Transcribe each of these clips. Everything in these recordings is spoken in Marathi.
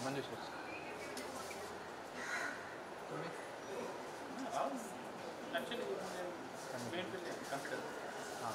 मंजुषेश. तुम्ही? Actually main field computer. हां.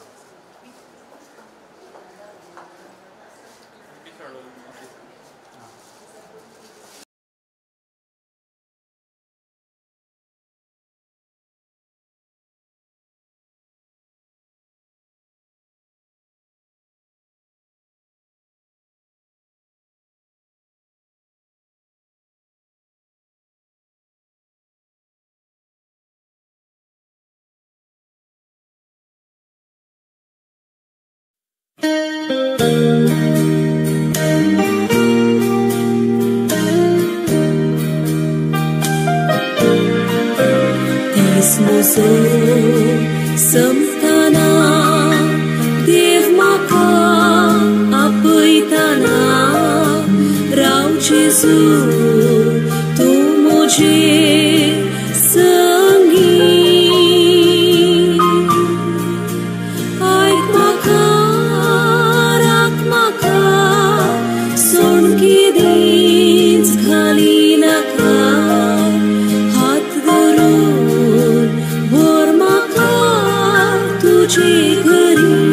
Samtana Dev Maka Apitana Rao Jesu Tu Mujhe Sangi Aik Maka Rak Maka Son Ki Dins Khali Naka Hat Dorun Bor Maka Tujhe Gari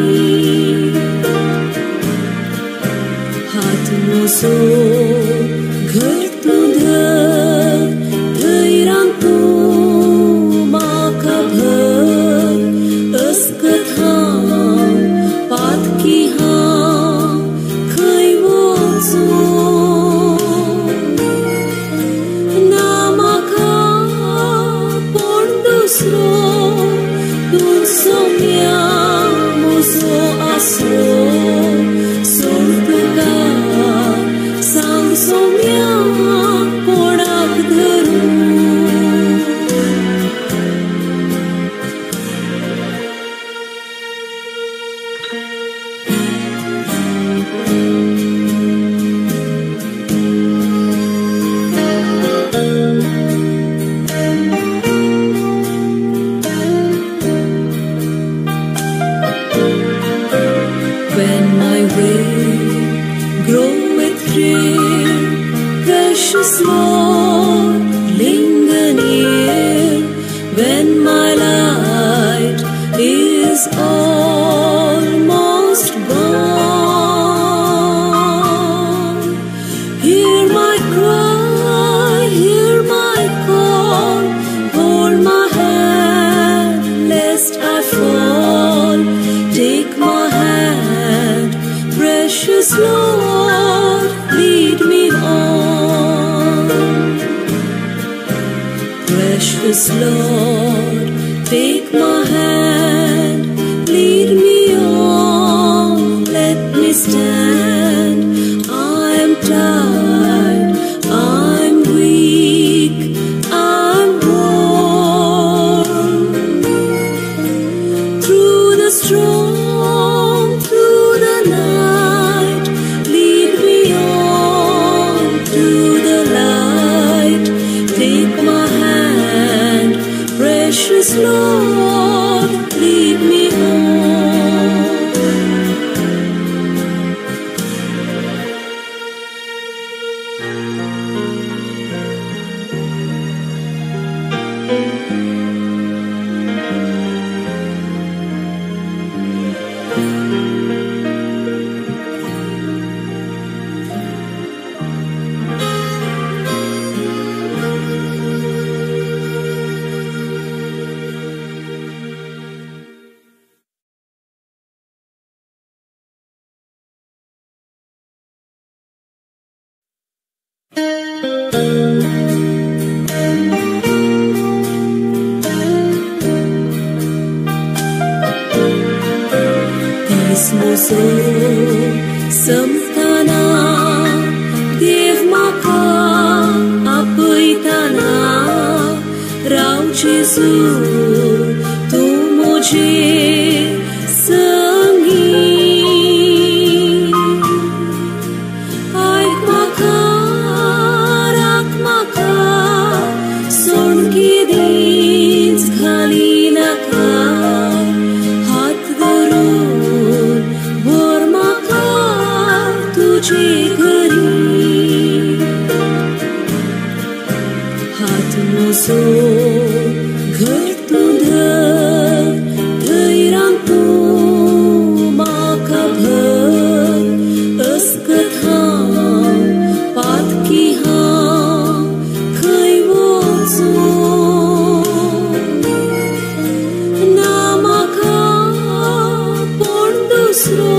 Hat Muso Ghar Tudha Dhairan Tu Maka Bhar Askat Haan Pat Ki Haan Khai Wotso Namaka Pondusro Dun Somya Muso Asro Sortuka Sang Somya Podak Dharu When my way groweth clear, precious Lord, linger near. When my light is almost gone, hear my cry, hear my call, hold my hand lest I fall. Take my hand, precious Lord, lead me on. Precious Lord, take my hand, lead me on. Let me stand. I am tired, I'm weak, I'm worn. Through the storm, through the night, lead me on to the light. Take my hand, precious Lord, lead me on. Muso Samtana Dev Maka Apitana Rao Jesu Tu Mujhe Sangi Aik Maka Rak Maka Son Ki Dins Khali Naka Hat Dorun Bor Maka Tujhe Gari मुझो घर तुझं धैर्यान तू माका भर अस्कथा पातकी हा खंय वचो ना माका कोण दुसरो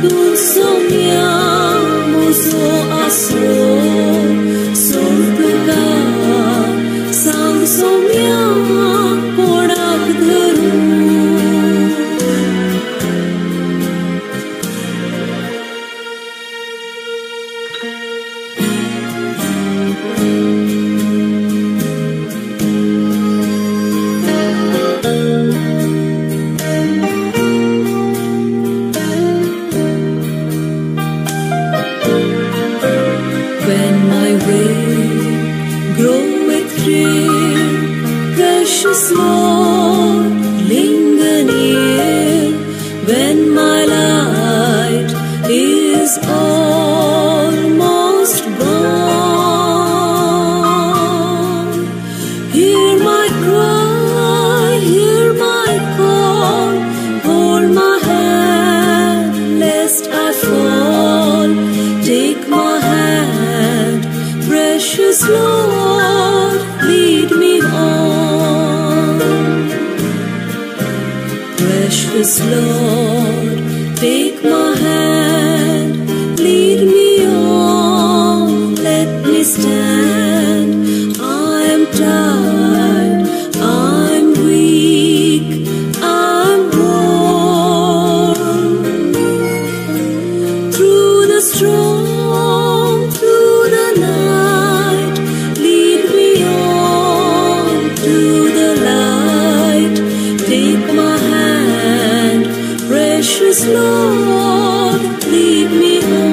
तूं सोम्या मुझो आसो सोड तुका सांग सोम्या कोणाक धरूं When my way groweth drear, precious Lord, linger near. When my light is almost gone, hear my cry, hear my call, hold my hand lest I fall. Take my hand, precious Lord, lead me on. Precious Lord, take my hand, lead me on. Let me stand. I am tired, I'm weak, I'm worn. Through the storm, through the night, lead me on to the light. Take my hand, precious Lord, lead me on.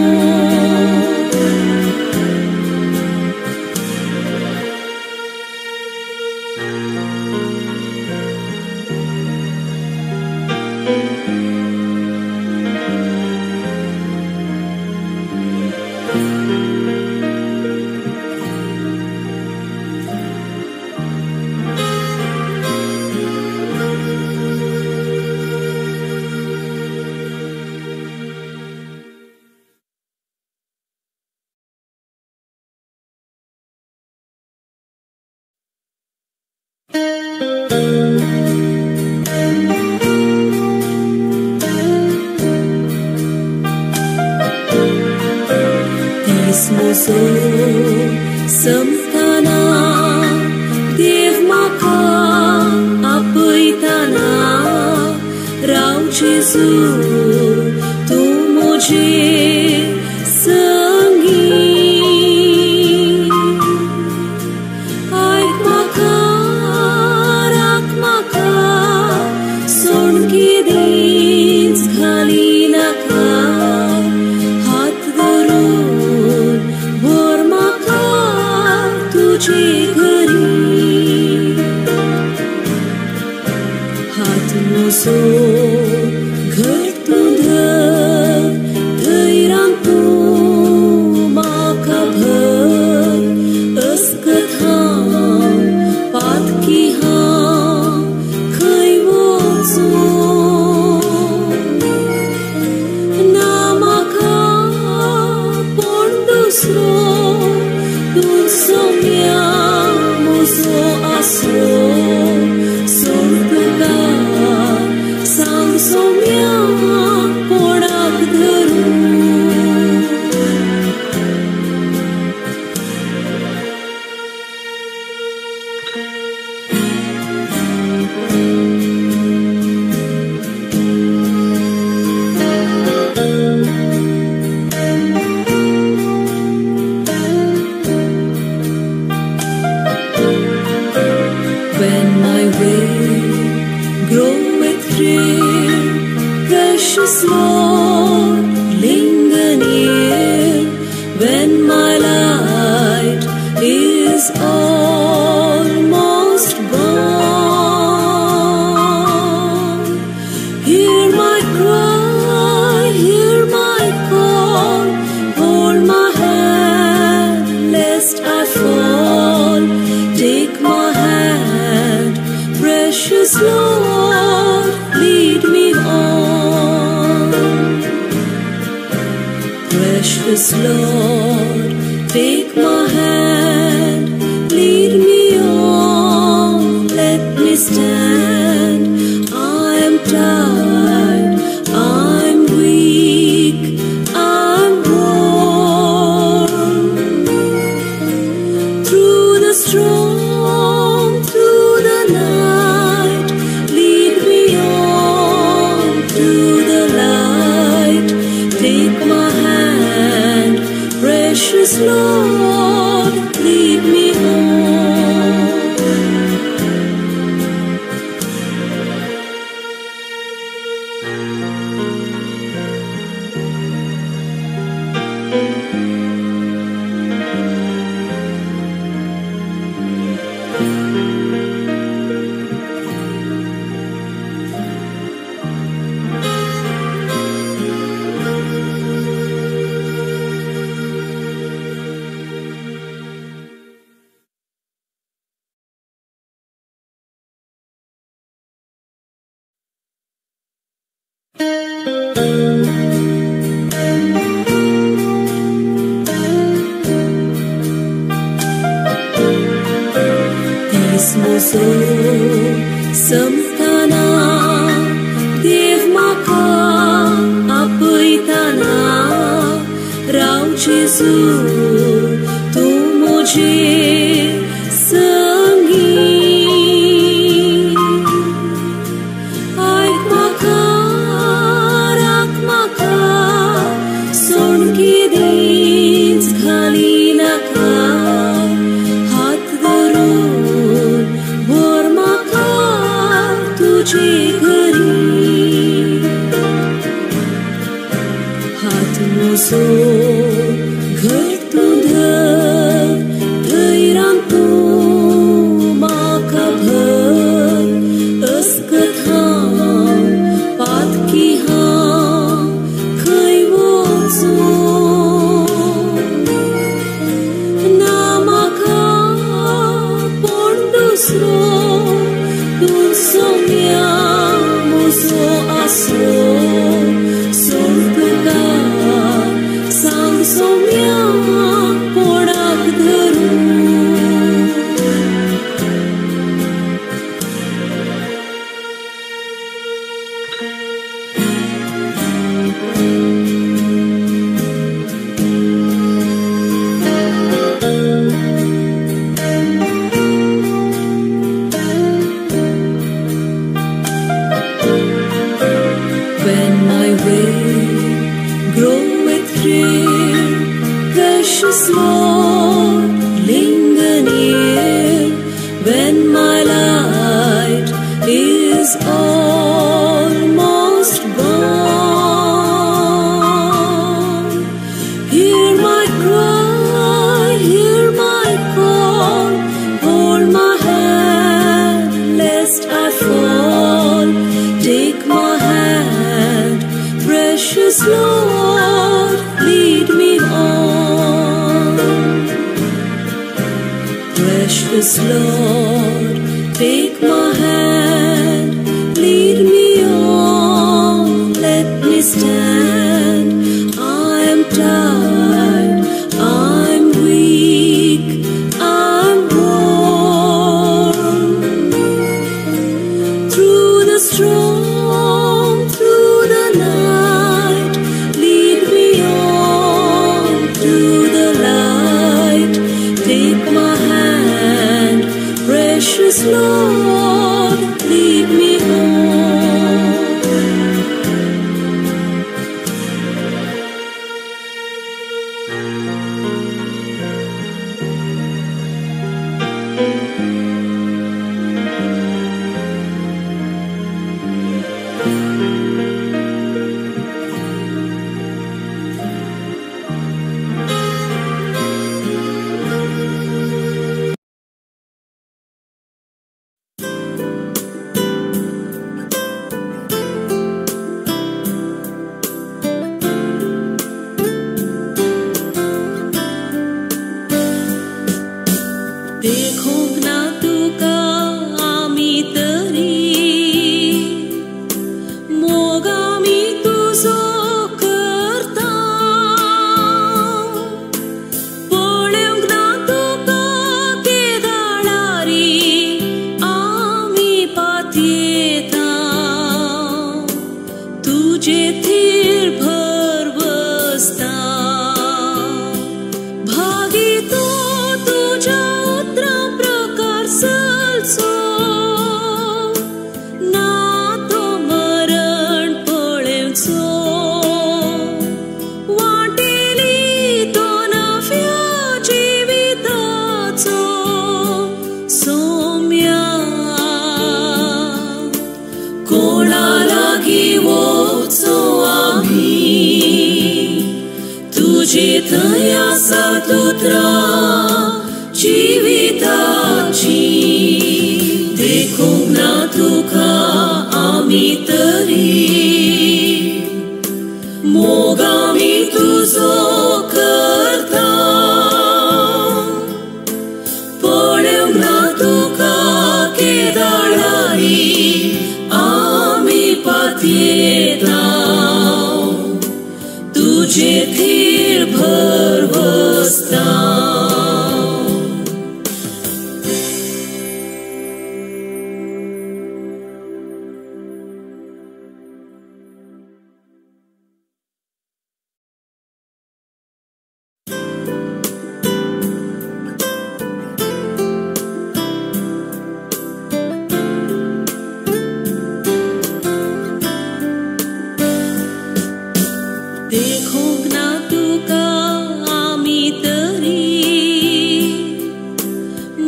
Dीस मुझो संपताना देव म्हाका आपयताना राव जेजू तूं म्हजे संगी आयक म्हाका राख म्हाका सोडकीत घाली नाका हात धरून व्हर म्हाका तुजे घरी हात मुझो घर तुझं धैर्यान तूं म्हाका भर अस्कथा पातकी हा खंय वचो ना म्हाका कोण दुसरो तूं सोम्या मुझो आसो सोड तुका सांग सोम्या कोणाक धरूं Precious Lord, take my hand, lead me on, let me stand. I am tired, I'm weak, I'm worn. Through the storm, through the night, lead me on to the light. Take my hand, precious Lord, lead me on. Ismoso samtana dev maka apaitana Rao Jesu tu mujhe sangi aik maka rak maka son ki dins khali naka hat dorun bor maka tujhe घरी हात मोसो घर तुझं धैर्यान तू माका भर अस्कथा पातकी हा खै वचो ना माका पण दुसरो तूं सोम्या मोसो आसो सोड तुका सांग सोम्या कोणाक धरून When my way groweth drear, precious Lord, linger near. When my light is almost gone, hear my cry, hear my call, hold my hand lest I fall. Take my hand, precious Lord, lead me on. Precious Lord, take my hand, lead me on, let me stand. I am tired, I'm weak, I'm worn. Through the storm, through the night, lead me on to the light. Take my hand, precious Lord, lead me on. देखोंक ना तुका आमी तरी मोग आमी तुजो करता तुझे थया सातुत्रा जीविताची देखूंक ना तुका आमी तरी मोग आमी तुजो करता पळोवंक ना तुका केदाळारी आमी पातयेता तुजे थीर भर बसता देखूंक ना तुका आमी तरी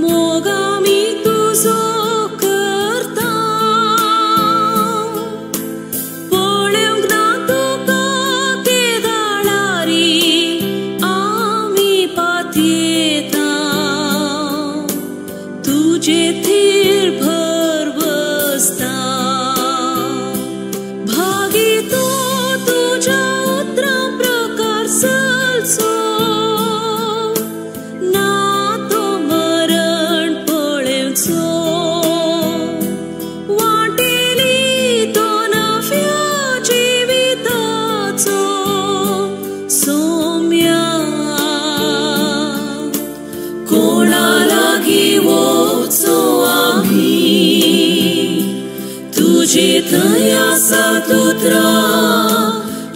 मोग आमी तुजो करता पळोवंक ना तुका केदाळारी आमी पातयेता तुजे थीर भर बसता भागीतो तुज्या तुझे थया सातुत्रा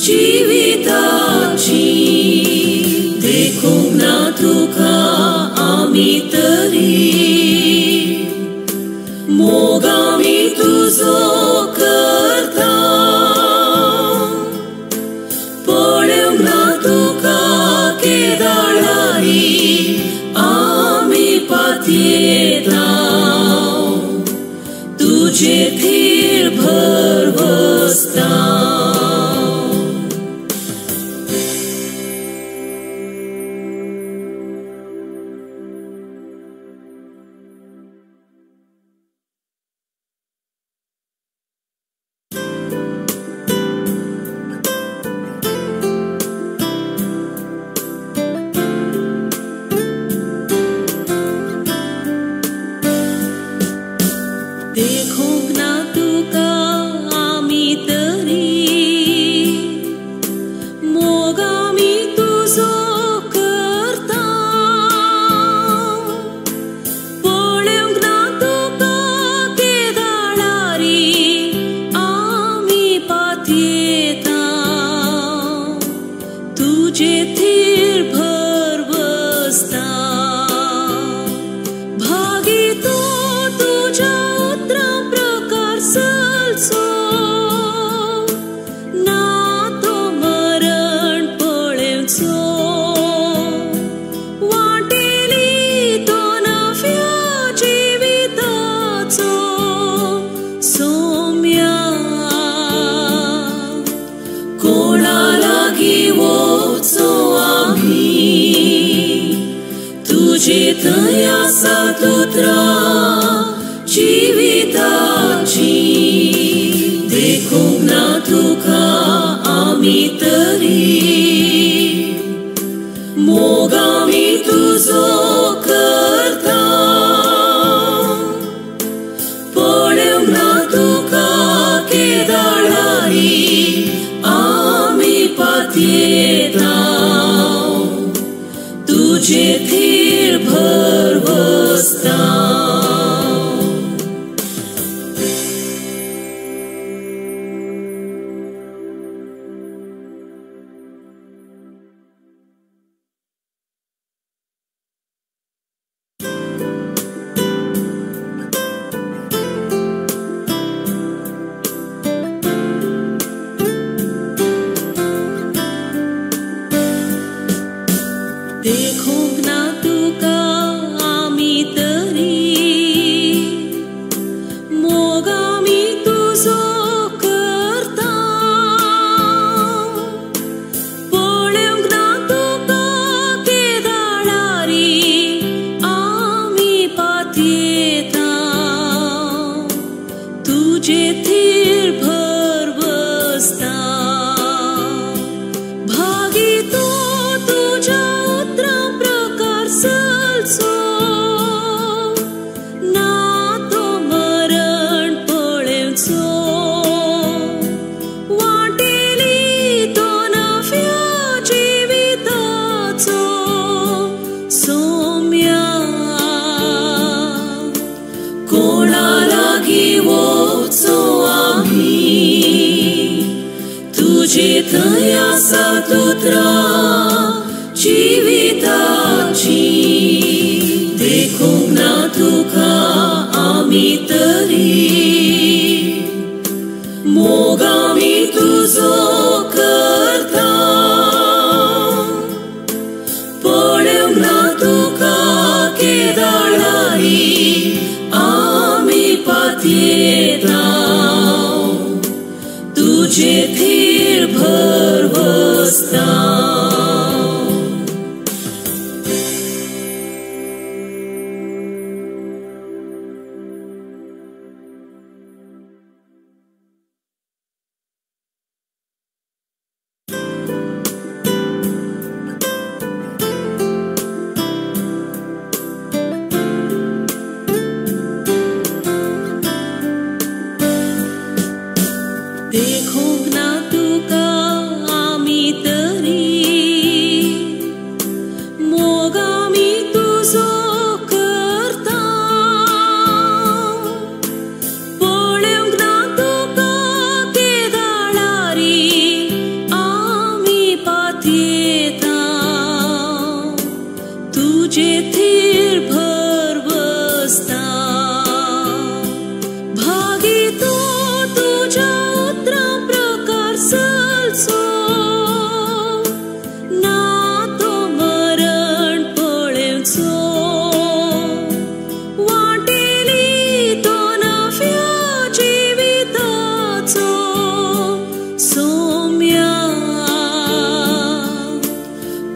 जीविताची देखूंक ना तुका आमी तरी मोग आमी तुजो करता पळोवंक ना तुका केदाळारी आमी पातयेता तुजे थीर भर बसता देखूंक ना तुका आमी तरी मोग आमी तुजो करता पळोवंक ना तुका केदाळारी आमी पातयेता तुजे थीर भर बसता भागीतो तुज्या तुझे थया सातुत्रा जीविताची देखूंक ना तुका आमी तरी मोग आमी तुजो करता पळोवंक ना तुका केदाळारी आमी पातयेता तुजे थीर भर बसता देखूंक ना तुका आमी तरी मोग आमी तुजो करता पळोवंक ना तुका थया सातुत्रा जिविताची देखूंक ना तुका आमी तरी मोग आमी तुजो करता पळोवंक ना तुका केदाळारी आमी पातयेता तुजे थीर भरवसता देखूंक ना तुका आमी तरी मोग आमी तुजो करता पळोवंक ना तुका केदाळारी आमी पातयेता तुजे थीर भरवसता भागी तूं तुज्या ना तो मरण पळेवचो वाटेली तो नव्या जिविताचो सोम्या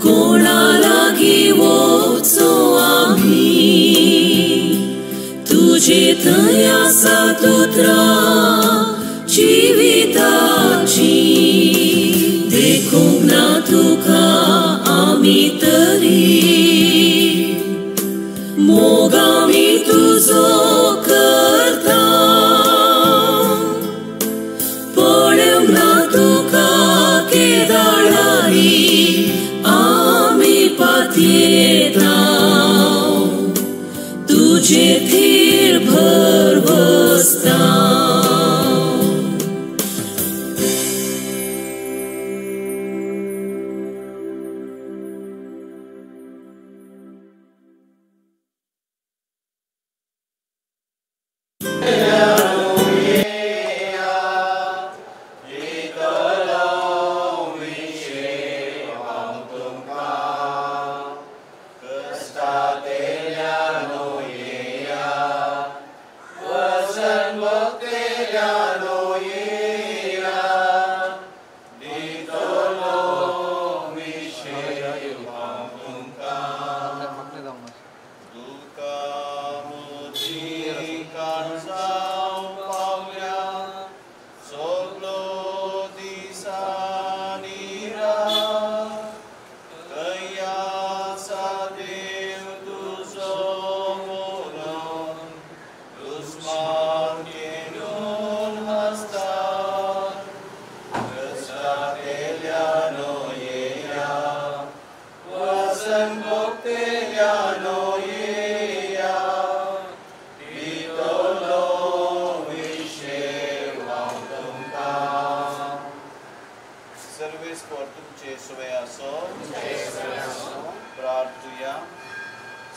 कोणा लागीं वचो आमी तुजे थंय आसा तुत्रा जिविताची देखूंक ना तुका आमी तरी मोग आमी तुजो करता पळोवंक ना तुका केदाळारी आमी पातयेता तुजे थीर भरवसता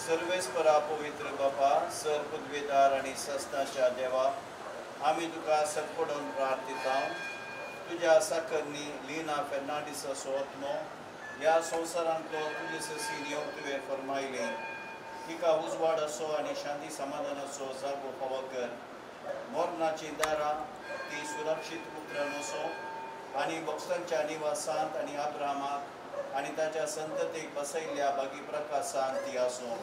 सर्वेस्परा पवित्र बापा सर पदवीदार आणि सस्ताच्या देवा आम्ही तुका सत्पडून प्रार्थिता तुझ्या साखरनी लीना फेर्नांडीस असो आत्मो ह्या संवसारांतलो तुजे ससीन येवंक तुवें फरमायलें तिका उजवाड असो आनी शांती समाधान असो जागो फावो कर मरणाची दारां ती सुरक्षीत उतरण असो आनी भक्तांच्या निवासांत आनी अब्रामाक आनी ताच्या संततेक बसयल्ल्या बागी प्रकाशांत ती आसूं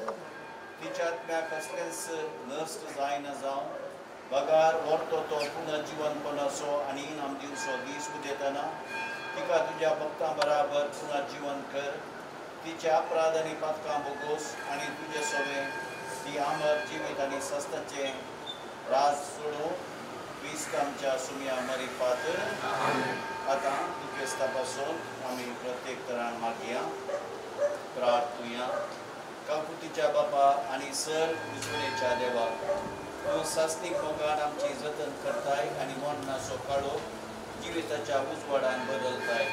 तिच्या आत्म्याक कसलेंच नश्ट जायना जावं बगार व्हरतो तो पुनर्जीवनपण असो आनी इनाम दिवचो दीस उदेतना तिका तुज्या भक्तां बराबर पुनर्जीवन कर तिचे अपराध आनी पातकां बोगोस आनी तुजे सवे ती आमर जिवीत आनी सस्ताचे राज सोडूं क्रिस्त आमच्या सुम्या मरिफात आतां दुखेस्ता पासून आमी प्रत्येक तरान मागया प्रार्थुया काकुतीच्या बापा आनी सर उजवणेच्या देवा तूं सासनीक मोगान आमची जतन करताय आनी मरणाचो काळो जिविताच्या उजवाडान बदलताय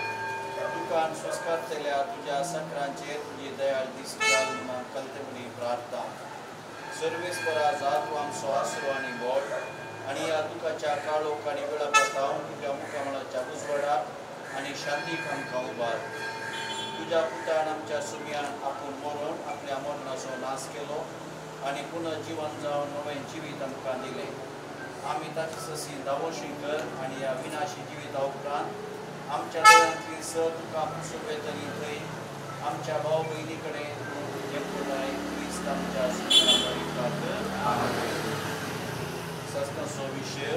दुकान सुस्कारतेल्या तुझ्या सकरांचेर तुझी दयाळ दिसती घाल म्हणून कलते प्रार्थना सर्वेस्परा जात आमचो आसरो आनी बोट आनी ह्या दुखाच्या काळोख आनी वेळा बतावन तुज्या मुखामळाच्या उजवाडाक आनी शांतीक आमकां उबार. तुज्या पुतान आमच्या सुमयान आपूण मरून आपल्या मरणाचो नाश केलो आनी पुनर्जीवन जावन नवें जिवीत आमकां दिलें. आमी ताचे ससी दावोशी कर आनी ह्या विनाशी जिविता उपरांत आमच्या दोळ्यांतली सर तुका पुसुबे तरी थंय आमच्या भाव भयणी कडेन तुजें पुराय क्रिस्त आमच्या सुमयान कर. सस्ताचो विशय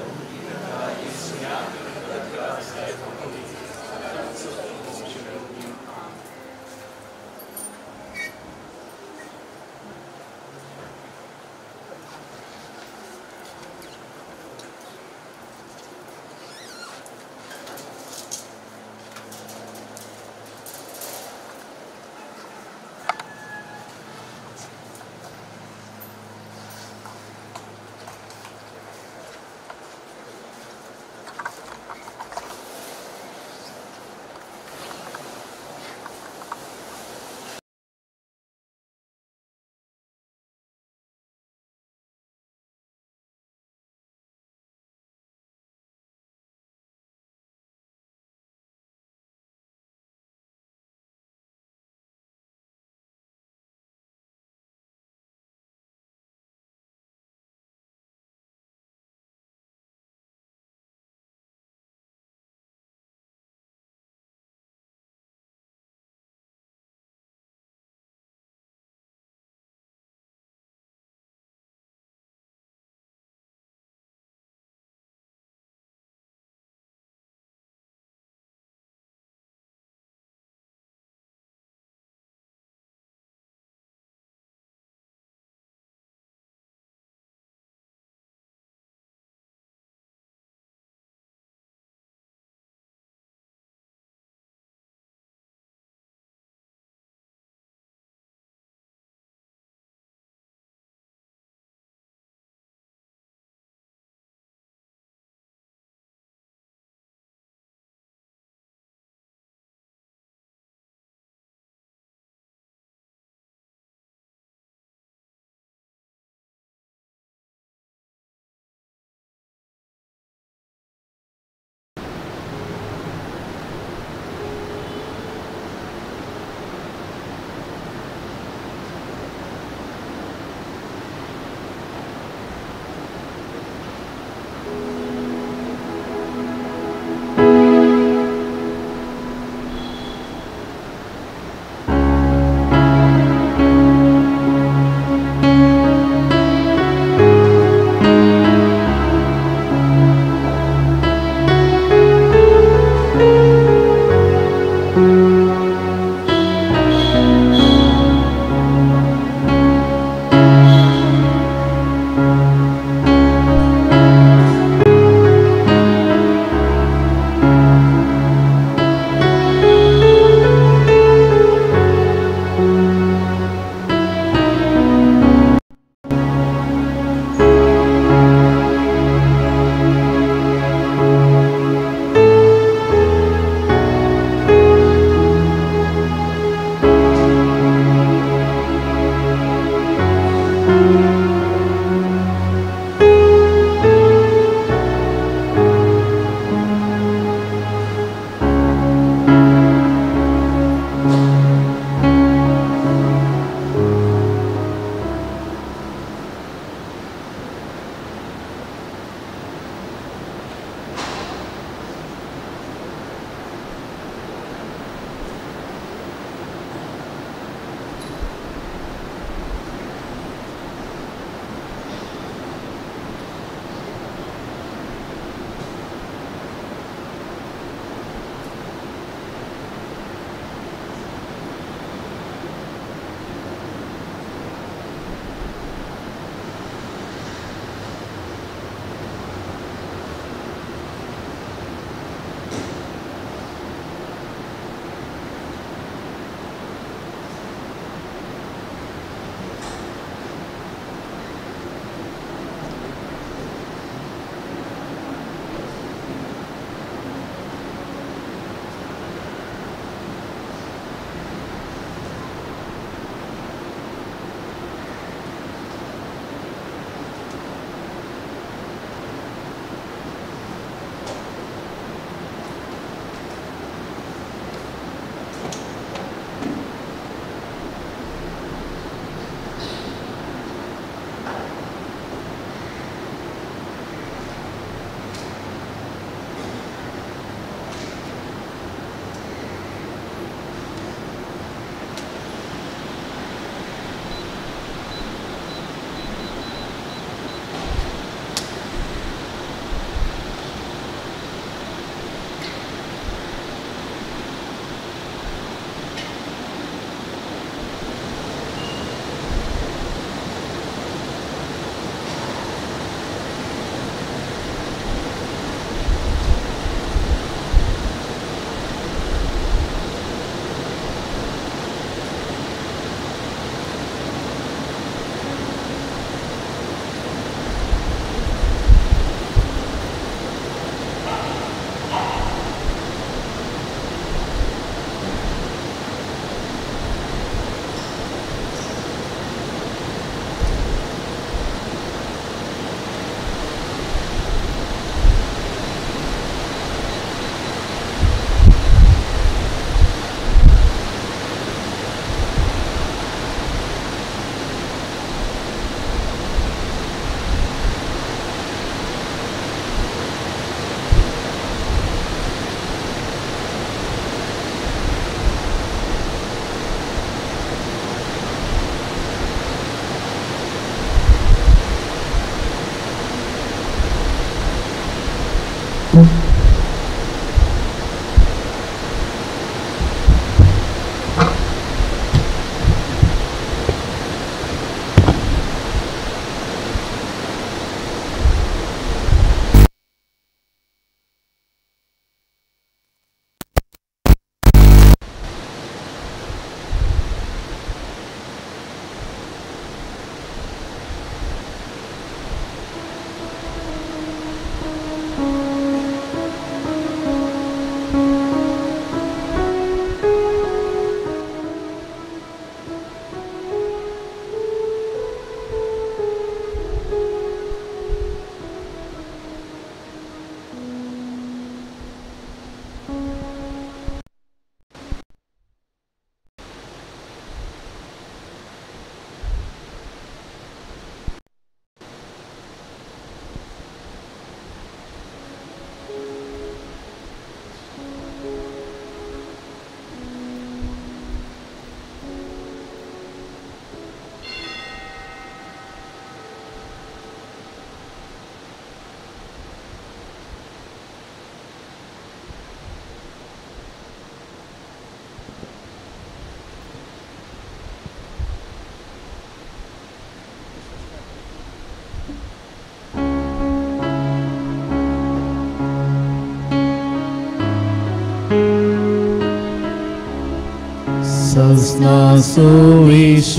सुविशेष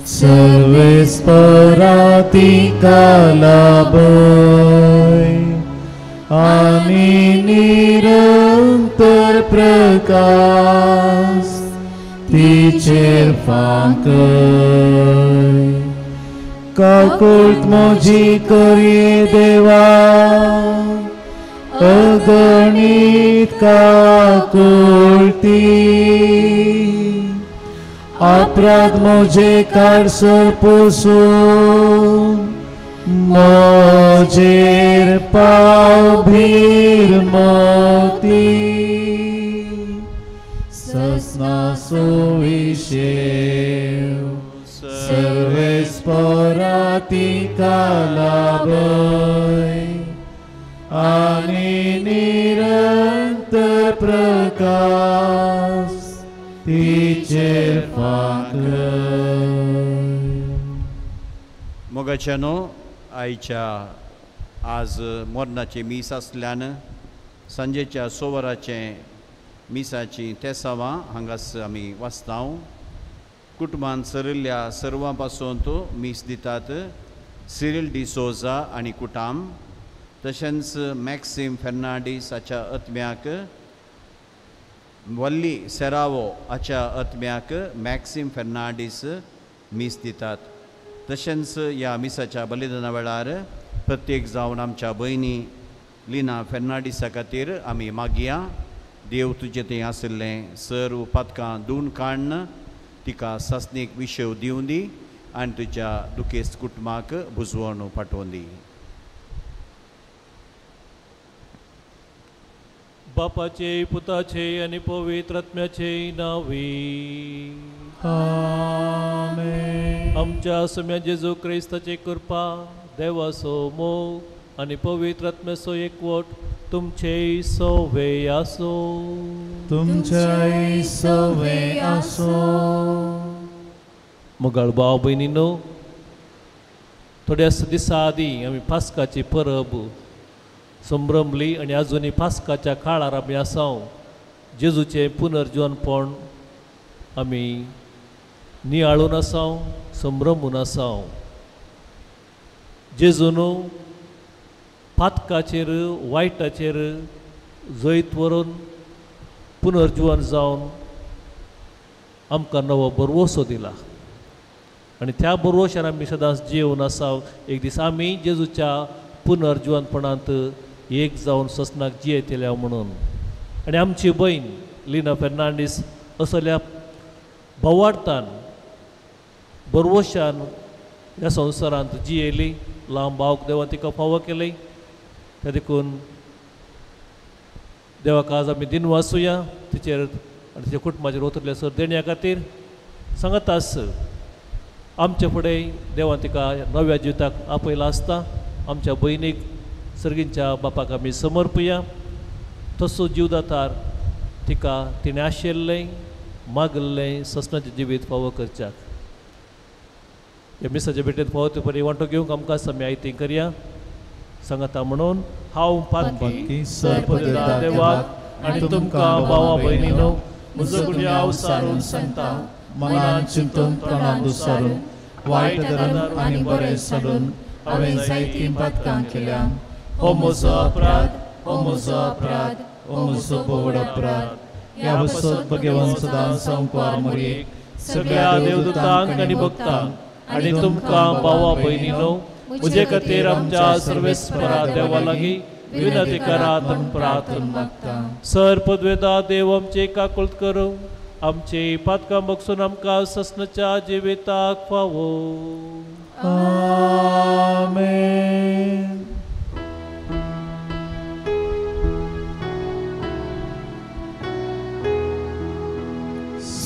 सर्वेस परातिका लाभय आणि निरंतर प्रकाश तिचेर फांकय काकुळत म्हजी करी देवा अगणित काकुळती अपराध म्हजे कारसर पुसून म्हजेर पावभीर मोती ससना सुविशेष सर्वेस परातिका लाभय आणि निरंतर प्रकाश तिचेर फांकय मोगाच्यानो आयच्या आज मोरणाचे मीस आसल्यान सांजेच्या सोवराचे मिसाची तेसावां हांगास आमी वाचतां कुटुंबान सरिल्ल्या सर्वां पासून मीस दितात सिरिल डिसोजा आनी कुटाम तशेंच मॅक्सिम फेर्नांडीस हाच्या आत्म्याक वल्ली सेरावो हाच्या आत्म्याक मॅक्सिम फेर्नांडीस मीस दितात तशेंच ह्या मिसाच्या बलिदाना वेळार प्रत्येक जावन आमच्या भयणी लिना फेर्नांडीसा खातीर आमी मागया देव तुजें तें आशिल्लें सर्व पातकां धुवन काडन तिका सासणेक विशेव दिवं दी आनी तुज्या दुखेस्त कुटुंबाक बुजवण पाठोवन दी बापाचे पुताचे आनी पवित्र आत्म्याचे नावी आमेन आमच्या सम्या जेजू क्रिस्ताची कृपा देवाचो मोग आनी पवित्र आत्म्याचो एकवट तुमचे सोवे आसो तुमच्याय सवे आसो मोगाळ भाव भयणीनो थोड्याच दिसा आदीं आमी पास्काची परब संभ्रमली आनी आजुनी पास्काच्या काळार आमी आसां जेजूचें पुनर्जीवनपण आमी नियाळून आसां संभ्रमून आसां जेजून पातकाचेर वायटाचेर जैत व्हरून पुनर्जीवन जावन आमकां नवो बरवसो दिला आनी त्या बरवशार आमी सदांच जियेवन आसा एक दीस आमी जेजूच्या पुनर्जीवनपणांत एक जावन ससनाक जियेतल्या म्हणून आनी आमची भयण लिना फेर्नांडीस असल्या भवार्थान बरवशान ह्या संवसारांत जियेली लांब भावक देवान तिका फावो केली त्या देखून देवाक आज आमी दिन वाचुया तिचेर आनी तिच्या कुटुंबाचेर उतरल्या सर देण्या खातीर सांगता आस आमचे फुडें देवान तिका नव्या जिविताक आपयला आसता आमच्या भयणीक सर्गींच्या बापाक आमी समर्पया तसो जीवदातार तिका तिणें आशिल्लें मागल्लें ससनाचें जिवीत फावो करच्याक ह्या मिसाच्या भेटेंत फावो परी वांटो घेवंक आमकां आमी आयती करया सांगता म्हणून हांव पातकी सर्पदेवा देवाक आनी तुमकां भावा भयणीनो म्हजो गुन्यांव सारून सांगता मनान चिंतून प्राणान दुसारून वायट धरून आनी बरें सोडून हांवें जायतीं पातकां केल्या हो म्हजो अपराध हो म्हजो अपराध हो म्हजो बोवड अपराध ह्या बसत भगवान सदां संकवार मरयेक सगळ्या देवदूतांक आनी भक्तांक आनी तुमकां भावा भयणीनो म्हजे खातीर आमच्या सर्वेस्परा देवा लागीं विनंती करात आनी प्रार्थना मागता सर्पद्वेदा देव आमचे काकुळत करूं आमचे पातकां बगसून आमकां ससनाच्या जिविताक फावो आमेन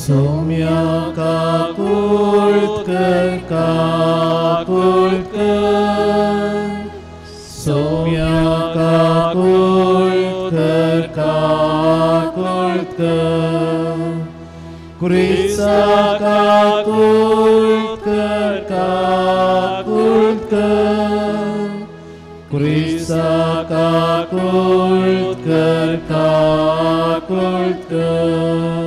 सौम्या काकुळत कर काकुळत कर सौम्या काकुळत कर काकुळत कर क्रिस्ता काकुळत कर काकुळत कर क्रिस्ता काकुळत कर काकुळत कर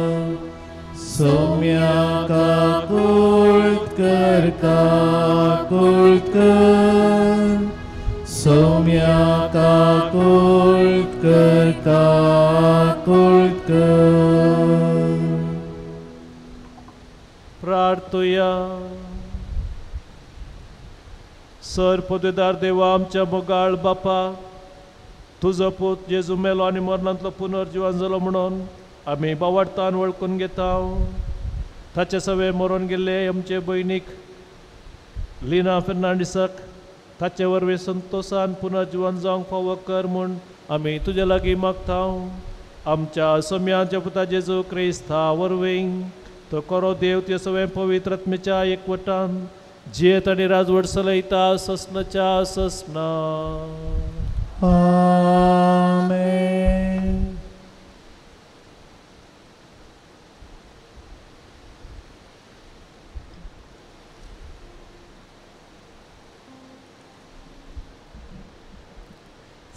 सौम्याका कुळकर सौम्याका कुळकर प्रार्थुया. सर पदवीदार देवा, आमच्या मोगाळ बापा, तुझो पूत जेजू मेलो आनी मरणांतलो पुनर्जीवन जालो म्हणून आमी बावार्थान वळखून घेता. ताचे सवे मरून गेल्ले आमचे भयणीक लिना फेर्नांडीसाक ताचे वरवीं संतोशान पुनर्जीवन जावंक फावो कर म्हूण आमी तुजे लागीं मागता. आमच्या सौम्याच्या पुता जेजू क्रिस्ता वरवीं तो करो देव ते सगळे पवित्र आत्मेच्या एकवटान जियेत आनी राजवट चलयता ससनाच्या ससना. आमेन.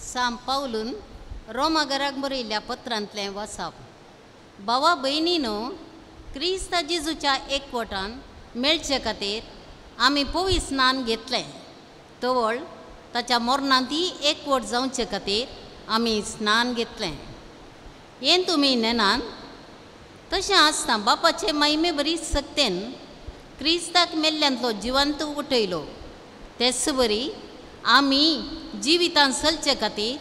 सांत पावलून रोमागराक बरयल्ल्या पत्रांतलें वाचप. भावा भयणीनो, क्रिस्त जेजूच्या एकवटान मेळचे खातीर आमी पवित्र स्नान घेतलें. तवळ ताच्या मरणांतय एकवट जावचे खातीर आमी स्नान घेतलें. हें तुमी नेनान. तशें आसता बापाचे महिमे बरी सक्तेन क्रिस्ताक मेल्ल्यांतलो जिवंत उठयलो. तेच बरी आमी जिवितान चलचे खातीर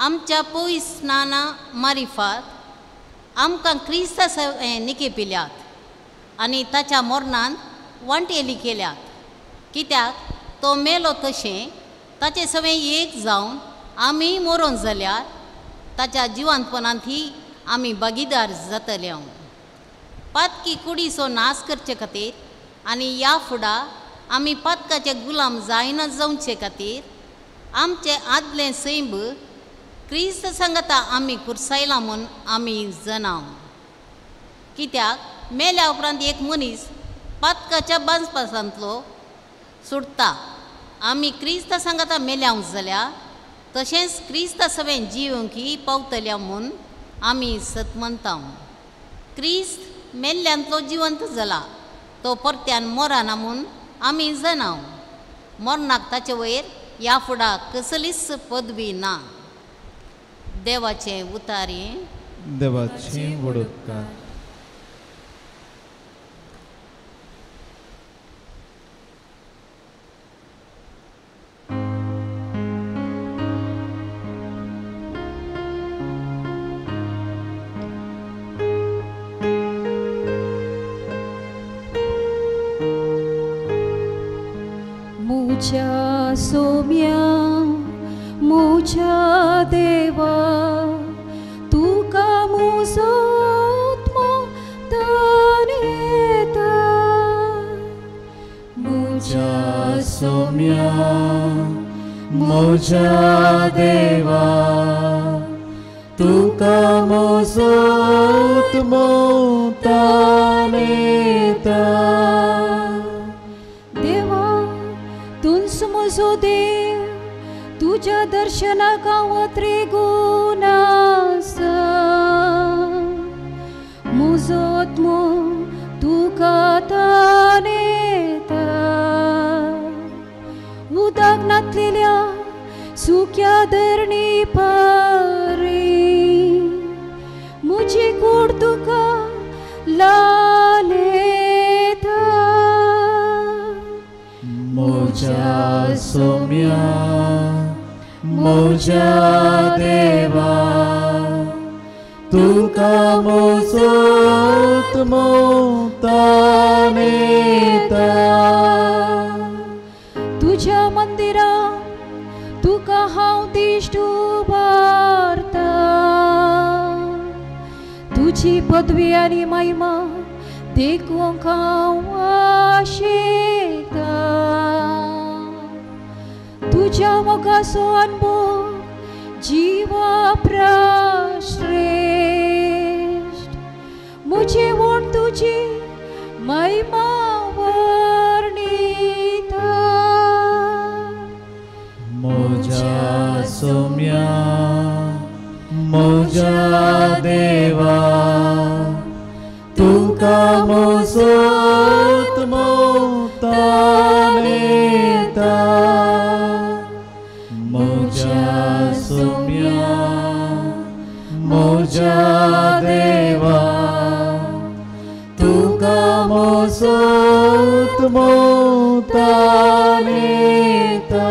आमच्या पवित्र स्नाना मारिफात आमकां क्रिस्ता निके पिल्यात आनी ताच्या मरणांत वांटेली केल्यात. कित्याक तो मेलो तशें ताचे सगळें एक जावन आमी मरोन जाल्यार ताच्या जिवंतपणांतय आमी भागीदार जातले. पातकी कुडीचो नाश करचे खातीर आनी ह्या फुडां आमी पातकाचे गुलाम जायना जावचे खातीर आमचे आदलें सैब क्रिस्त सांगता आमी कुरसायला म्हूण आमी जनाव. कित्याक मेल्या उपरांत एक मनीस पातकाच्या बांदपासांतलो सुटता. आमी क्रिस्त सांगता मेल्याव जाल्यार तशेंच क्रिस्त सगळें जिवंकी पावतल्या म्हूण आमी सत म्हणटा. क्रिस्त मेल्ल्यांतलो जिवंत जाला, तो परत्यान मरना म्हूण आमी जनाव. मरणाक ताचे वयर ह्या फुडां कसलीच पदवी ना. देवाचें उतारी. देवाची वडोदकार. मुझ्या सौम्या मुझ्या देवा, तुका मुजो आत्मा ताणेता. मुझ्या सौम्या मुझ्या देवा, तुका मुजो आत्मा ताणेता. देवा, तुंच म्हजो देव, तुझ्या दर्शनाक हांव त्रेगून आसा. म्हजो आत्मो तुका ताणेता. उदक नातलेल्या सुक्या धरणी पारी म्हजी कूड तुका लालेता. मुझ्या सौम्या मुझ्या देवा, तुका मुजो आत्मा ताणेता. तुझ्या मंदिरांत तुका हांव दिश्ट उबारता. तुजी पदवी आनी महिमा देखूंक हांव आशेता. तुझ्या मोगाचो अनुभव जिवा श्रेष्ठ. म्हजी वोट तुजी महिमा वर्णिता. मुझ्या सौम्या मुझ्या देवा, तुका तुका मोजोत मोगतान येता म्हज्या सुम्या म्हज्या देवा तुका मोजोत मोगतान येता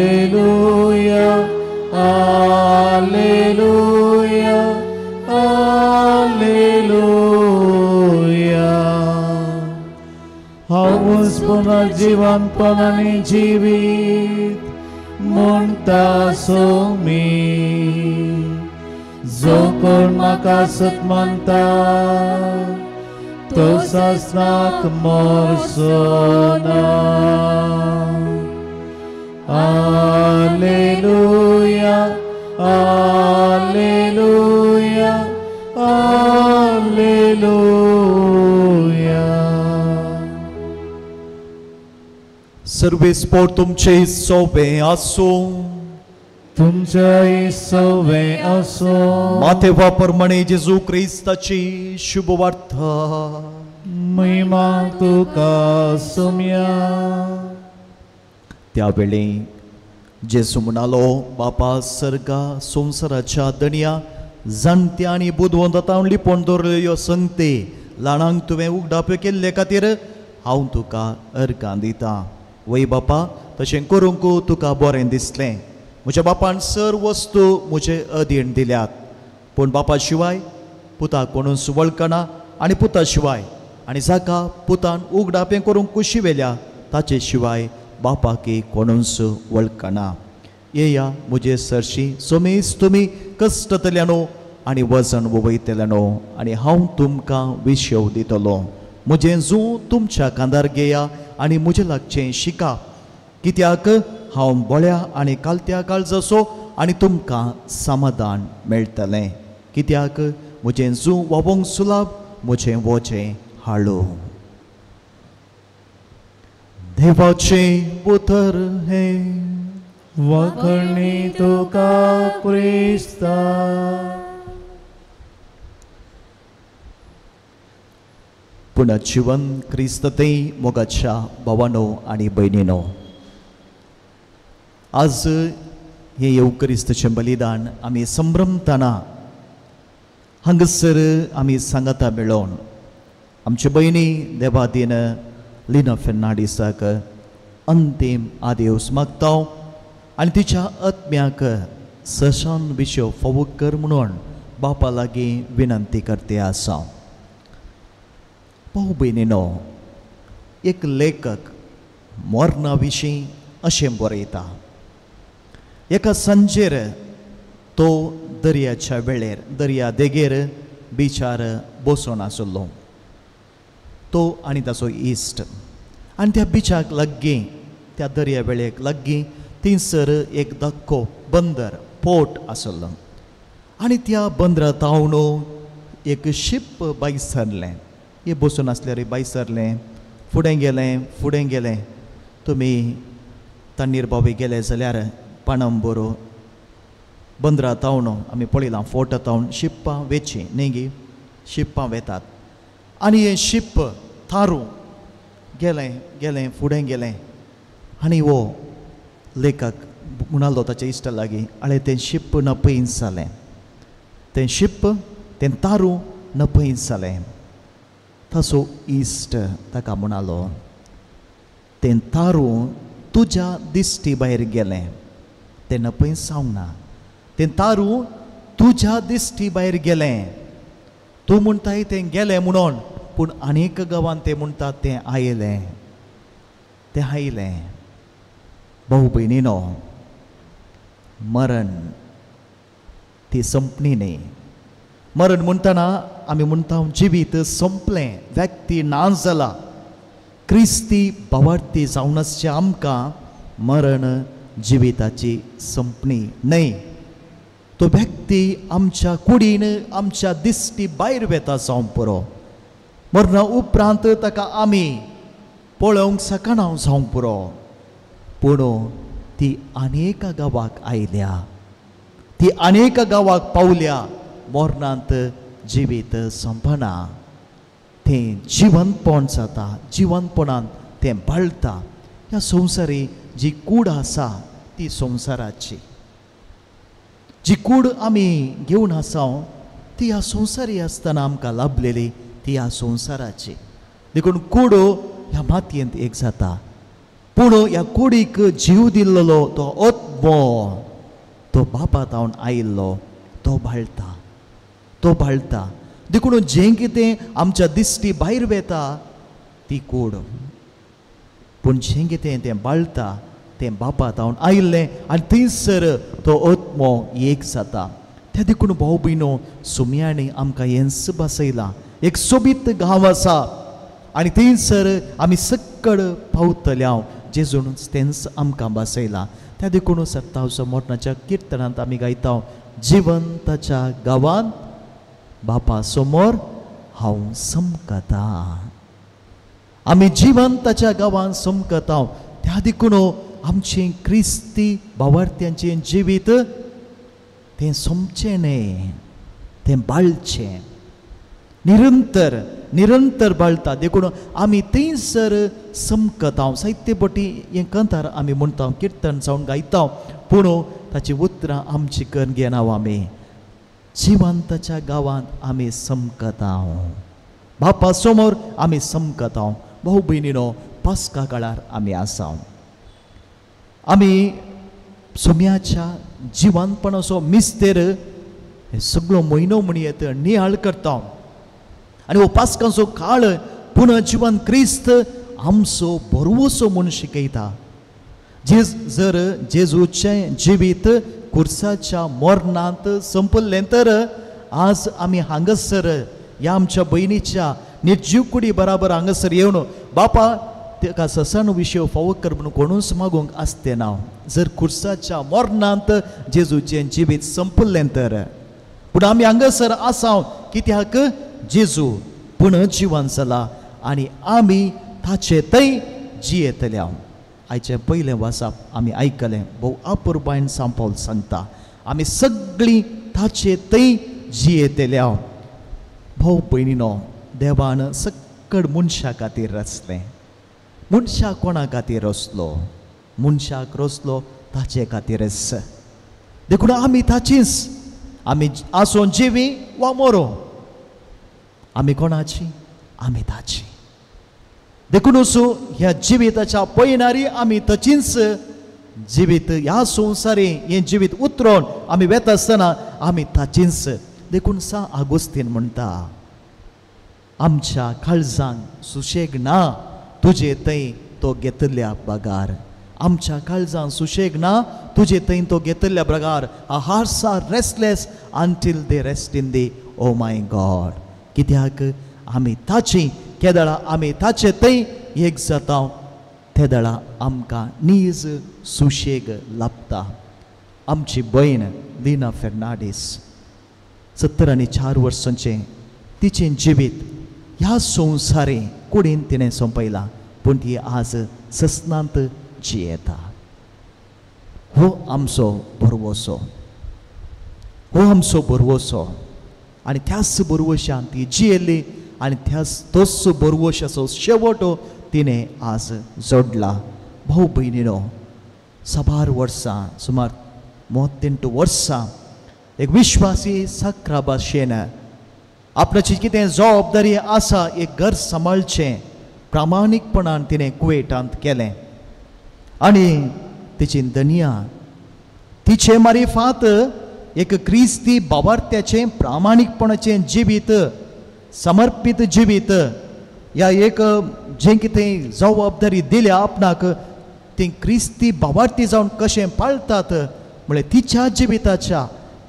Alleluia, Alleluia, Alleluia. हांवूच पुनर्जीवनपणाने जिवीत म्हणटा सोमी जो कोण म्हाका सत म्हणटा तो सासनाक मरचो ना Alleluia, Alleluia, Alleluia. सर्वे स्पोर्ट तुमचे सोबे आसूं तुमच्या सोबे आसूं माथे वाप्रमाणे जेजू क्रिस्ताची शुभ वार्ता महिमा तुका सुम्या त्यावेळी जेजू म्हणालो बापा सर्गा संवसाराच्या दणया जाणट्या आनी बुदवंतांनी लिपोवन दवरल्यो संगते ल्हानांक तुवें उगडाप्यो केल्ले खातीर हांव तुका अर्गां दितां वय बापा तशें करूंक तुका बरें दिसलें म्हज्या बापान सर्व वस्तू म्हजे अधीन दिल्यात पूण बापा शिवाय पुताक कोणूच वळखना आनी पुता शिवाय आनी जाका पुतान उगडापें करूंक शिवेल्या ताचे शिवाय बापाक कोणूच वळखना येया म्हजे सरशी सोमेस तुमी कश्टतल्यानो आनी वजन वयतल्यानो आनी हांव तुमकां विशव दितलो म्हजें जूं तुमच्या कांदार घेया आनी म्हजे लागचें शिका कित्याक हांव बोळ्या आनी कालत्या काळजाचो आनी तुमकां समाधान मेळटलें कित्याक म्हजें जूं वावोंक सुलाभ म्हजें वजें हाळू देवाचे पुत्र हे वखणी तुका क्रिस्ता पुनर्जीवन क्रिस्त ते मोगाच्या भावानो आनी भयणीनो आज हे येवक्रिस्ताचें बलिदान आमी संभ्रमतना हांगसर आमी सांगता मेळोन आमचे भयणी देवादीन लिना फेर्नांडीसाक अंतीम आदेवस मागता आनी तिच्या आत्म्याक सशान विशव फावो कर म्हणून बापा लागीं विनंती करते आसा भाऊ भयणीनो एक लेखक मोरणा विशीं अशें बरयता एका सांजेर तो दर्याच्या वेळेर दर्या देगेर बिचार बसून आसलो तो आनी ताचो इश्ट आनी त्या बिचाक लागीं त्या दर्या वेळेक लागीं थंयसर एक धाकटो बंदर पोट आसलो आनी त्या बंदरा तावन एक शीप भायर सरलें हे बसून आसल्यार भायर सरलें फुडें गेलें तुमी तण्णीर बावी गेले जाल्यार पाणंबूर बंदरा तावन आमी पळयलां फोट तावन शिप्पां वेची न्ही शिप्पां वेतात आनी हें शीप थारू गेलें फुडें गेलें आनी हो लेखक म्हणालो ताच्या इश्टा लागीं आळे तें शीप नपयस जालें तें शीप तें तारू नपयस जालें ताचो इश्ट ताका म्हणालो तें तारू तुज्या दिश्टी भायर गेलें तें नपयस जावना तें तारू तुज्या दिश्टी भायर गेलें तूं म्हणटाय तें गेलें म्हणून पूण आनीक गांवांत ते म्हणटात तें आयलें भाऊ भयणीनो मरण ती संपणी न्ही मरण म्हणटना आमी म्हणटा जिवीत संपलें व्यक्ती ना जाला क्रिस्ती भावार्थी जावन आसचें आमकां मरण जिविताची संपणी न्हय तो व्यक्ती ती आमच्या कुडीन आमच्या दिश्टी भायर वेता जावं पुरो मरणा उपरांत ताका आमी पळोवंक सकना जावं पुरो पूण ती अनेक गांवाक आयल्या ती अनेक गांवाक पावल्या मरणांत जिवीत संपना तें जिवंतपण जाता जिवंतपणान तें बाळटा ह्या संवसारी जी कूड आसा ती संवसाराची जी कूड आमी घेवन आसा ती ह्या संवसारी आसतना आमकां लाभलेली ती ह्या संवसाराची देखून कूड ह्या मातयेंत एक जाता पूण ह्या कुडीक जीव दिल्लो तो आत्मो तो बापातावन आयिल्लो तो बाळटा देखून जें कितें आमच्या दिश्टी भायर वेता ती कूड पूण जें कितें तें बाळटा तें बापातावन आयिल्लें आनी थंयसर तो आत्मो एक जाता त्या देखून भाव भयणो सुमयांनी आमकां हेंच बसयलां एक सोबीत गांव आसा आनी थंयसर आमी सक्कड पावतल्या जेजून तेंच आमकां बसयलां त्या देखून 27 मोटणाच्या किर्तनांत आमी गायता जिवंताच्या गांवांत बापा समोर हांव समकता आमी जिवंताच्या गांवांत समकता त्या देखून आमचें क्रिस्ती भावार्थ्यांचें जिवीत तें सोमचें न्ही तें बाळचें निरंतर बाळटा देखून आमी थंयसर समकता साहित्य पटी हें कंथार आमी म्हणटा किर्तन जावन गायता पूण ताची उतरां आमची करून घेना आमी जिवंताच्या गांवांत आमी समकता बापा समोर आमी समकता भाऊ भयणीनो पास्का काळार आमी आसा आमी सोम्याच्या जिवंतपणाचो मिस्तेर सगळो म्हयनो म्हणयत नियाळ करता आनी हो पास्काचो काळ पुनः जिवन क्रिस्त आमचो बरोवसो म्हूण शिकयता जर जेजूचें जिवीत कुर्साच्या मरणांत संपल्लें तर आज आमी हांगासर ह्या आमच्या भयणीच्या निर्जीव कुडी बराबर हांगासर येवन बापा ताका ससान विशय फावो कर म्हणून कोणूच मागूंक आसतें ना जर कुर्साच्या मरणांत जेजूचें जिवीत संपल्लें तर पूण आमी हांगासर आसा कित्याक जेजू पुनः जिवन जाला आनी आमी ताचे थंय जियेतल्या आयचें पयलें वाचप आमी आयकलें भोव अपुर्बायन सांपावल सांगता आमी सगळीं ताचे थंय जियेतल्या भाव भयणीनो देवान सक्कड मनशा खातीर रचलें मनशा कोणा खातीर रचलो मनशाक रचलो ताचे खातीरच देखून आमी ताचीच आमी आसूं जिवी वा मरो आमी कोणाची आमी ताची देखून ह्या जिविताच्या पयनारी आमी तचीच जिवीत ह्या संवसारी हें जिवीत उतरोवन आमी वेता आसतना आमी ताचीच देखून सा आगोस्तीन म्हणटा आमच्या काळजांक सुशेग ना तुजे थंय तो घेतल्या बगार आमच्या काळजांक सुशेग ना तुजे थंय तो घेतल्या बगार our hearts are restless until they rest in thee oh my God कित्याक आमी ताची केदळा आमी ताचे थंय एक जाता ते दळा आमकां नीज सुशेग लाभता आमची भयण लिना फेर्नांडीस 74 वर्सांचें तिचें जिवीत ह्या संवसारी कुडीन तिणें सोंपयलां पूण ती आज ससनांत जियेता हो आमचो बरवसो आनी त्याच बरवशान ती जियेली आनी तोच बरवशाचो शेवट तिणें आज जोडला भाऊ भयणीनो 12 वर्सां सुमार 38 वर्सां एक विश्वासी साकरा भाशेन आपणाची कितें जबाबदारी आसा एक घर सांबाळचें प्रामाणीकपणान तिणें कुवेटांत केलें आनी तिची दनिया तिचे मारिफात एक क्रिस्ती भावार्थ्याचें प्रामाणीकपणाचें जिवीत समर्पीत जिवीत ह्या एक जें कितें जबाबदारी दिल्या आपणाक तें क्रिस्ती भावार्थी जावन कशें पाळटात म्हळ्यार तिच्या जिविताच्या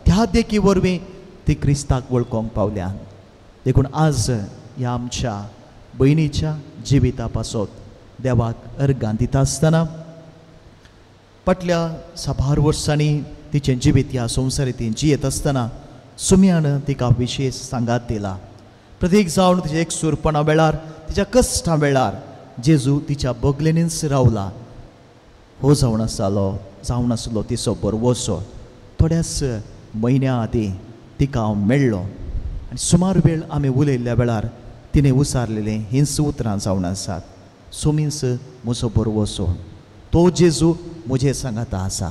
त्या देखी वरवीं ती क्रिस्ताक वळखोंक पावल्या देखून आज ह्या आमच्या भयणीच्या जिविता पासत देवाक अर्गां दिता आसतना फाटल्या 12 वर्सांनी तिचें जिवीत ह्या संवसारीत जियेत आसतना सुम्यान तिका विशेष सांगात दिला. प्रत्येक जावन तिच्या एकसूरपणा वेळार तिच्या कश्टा वेळार जेजू तिच्या बगलेनीच रावला. हो जावन आसलो तिचो बरवसो थोड्याच म्हयन्या आदीं तिका हांव मेळ्ळो आनी सुमार वेळ आमी उलयल्ल्या वेळार तिणें उसारलेलें हींच उतरां जावन आसात. सुमीस म्हजो बरवसो, तो जेजू म्हजे सांगाता आसा.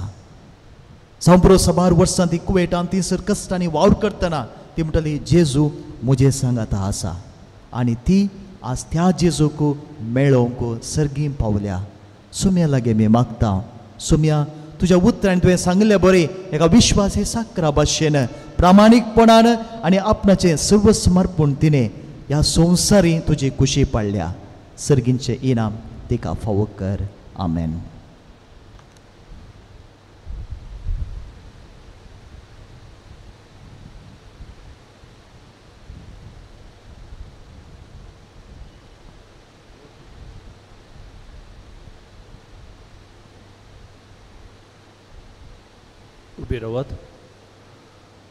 जावं सबार वर्सां ती कुवेटान ती सर कश्टांनी वावर करतना ती म्हणटली जेजू म्हजे सांगाता आसा आनी ती आज त्या जेजूक मेळोवंक सर्गी पावल्या. सुम्या लागीं मी मागता, सुम्या तुज्या उतरान तुवें सांगलें बरें एका विश्वास हे साकरा भाशेन प्रामाणीकपणान आनी आपणाचें सर्व समर्पण तिणें ह्या संवसारी तुजी खुशी पाडल्या. सर्गींचें इनाम तिका फावो कर. आमेन. उबे रावात.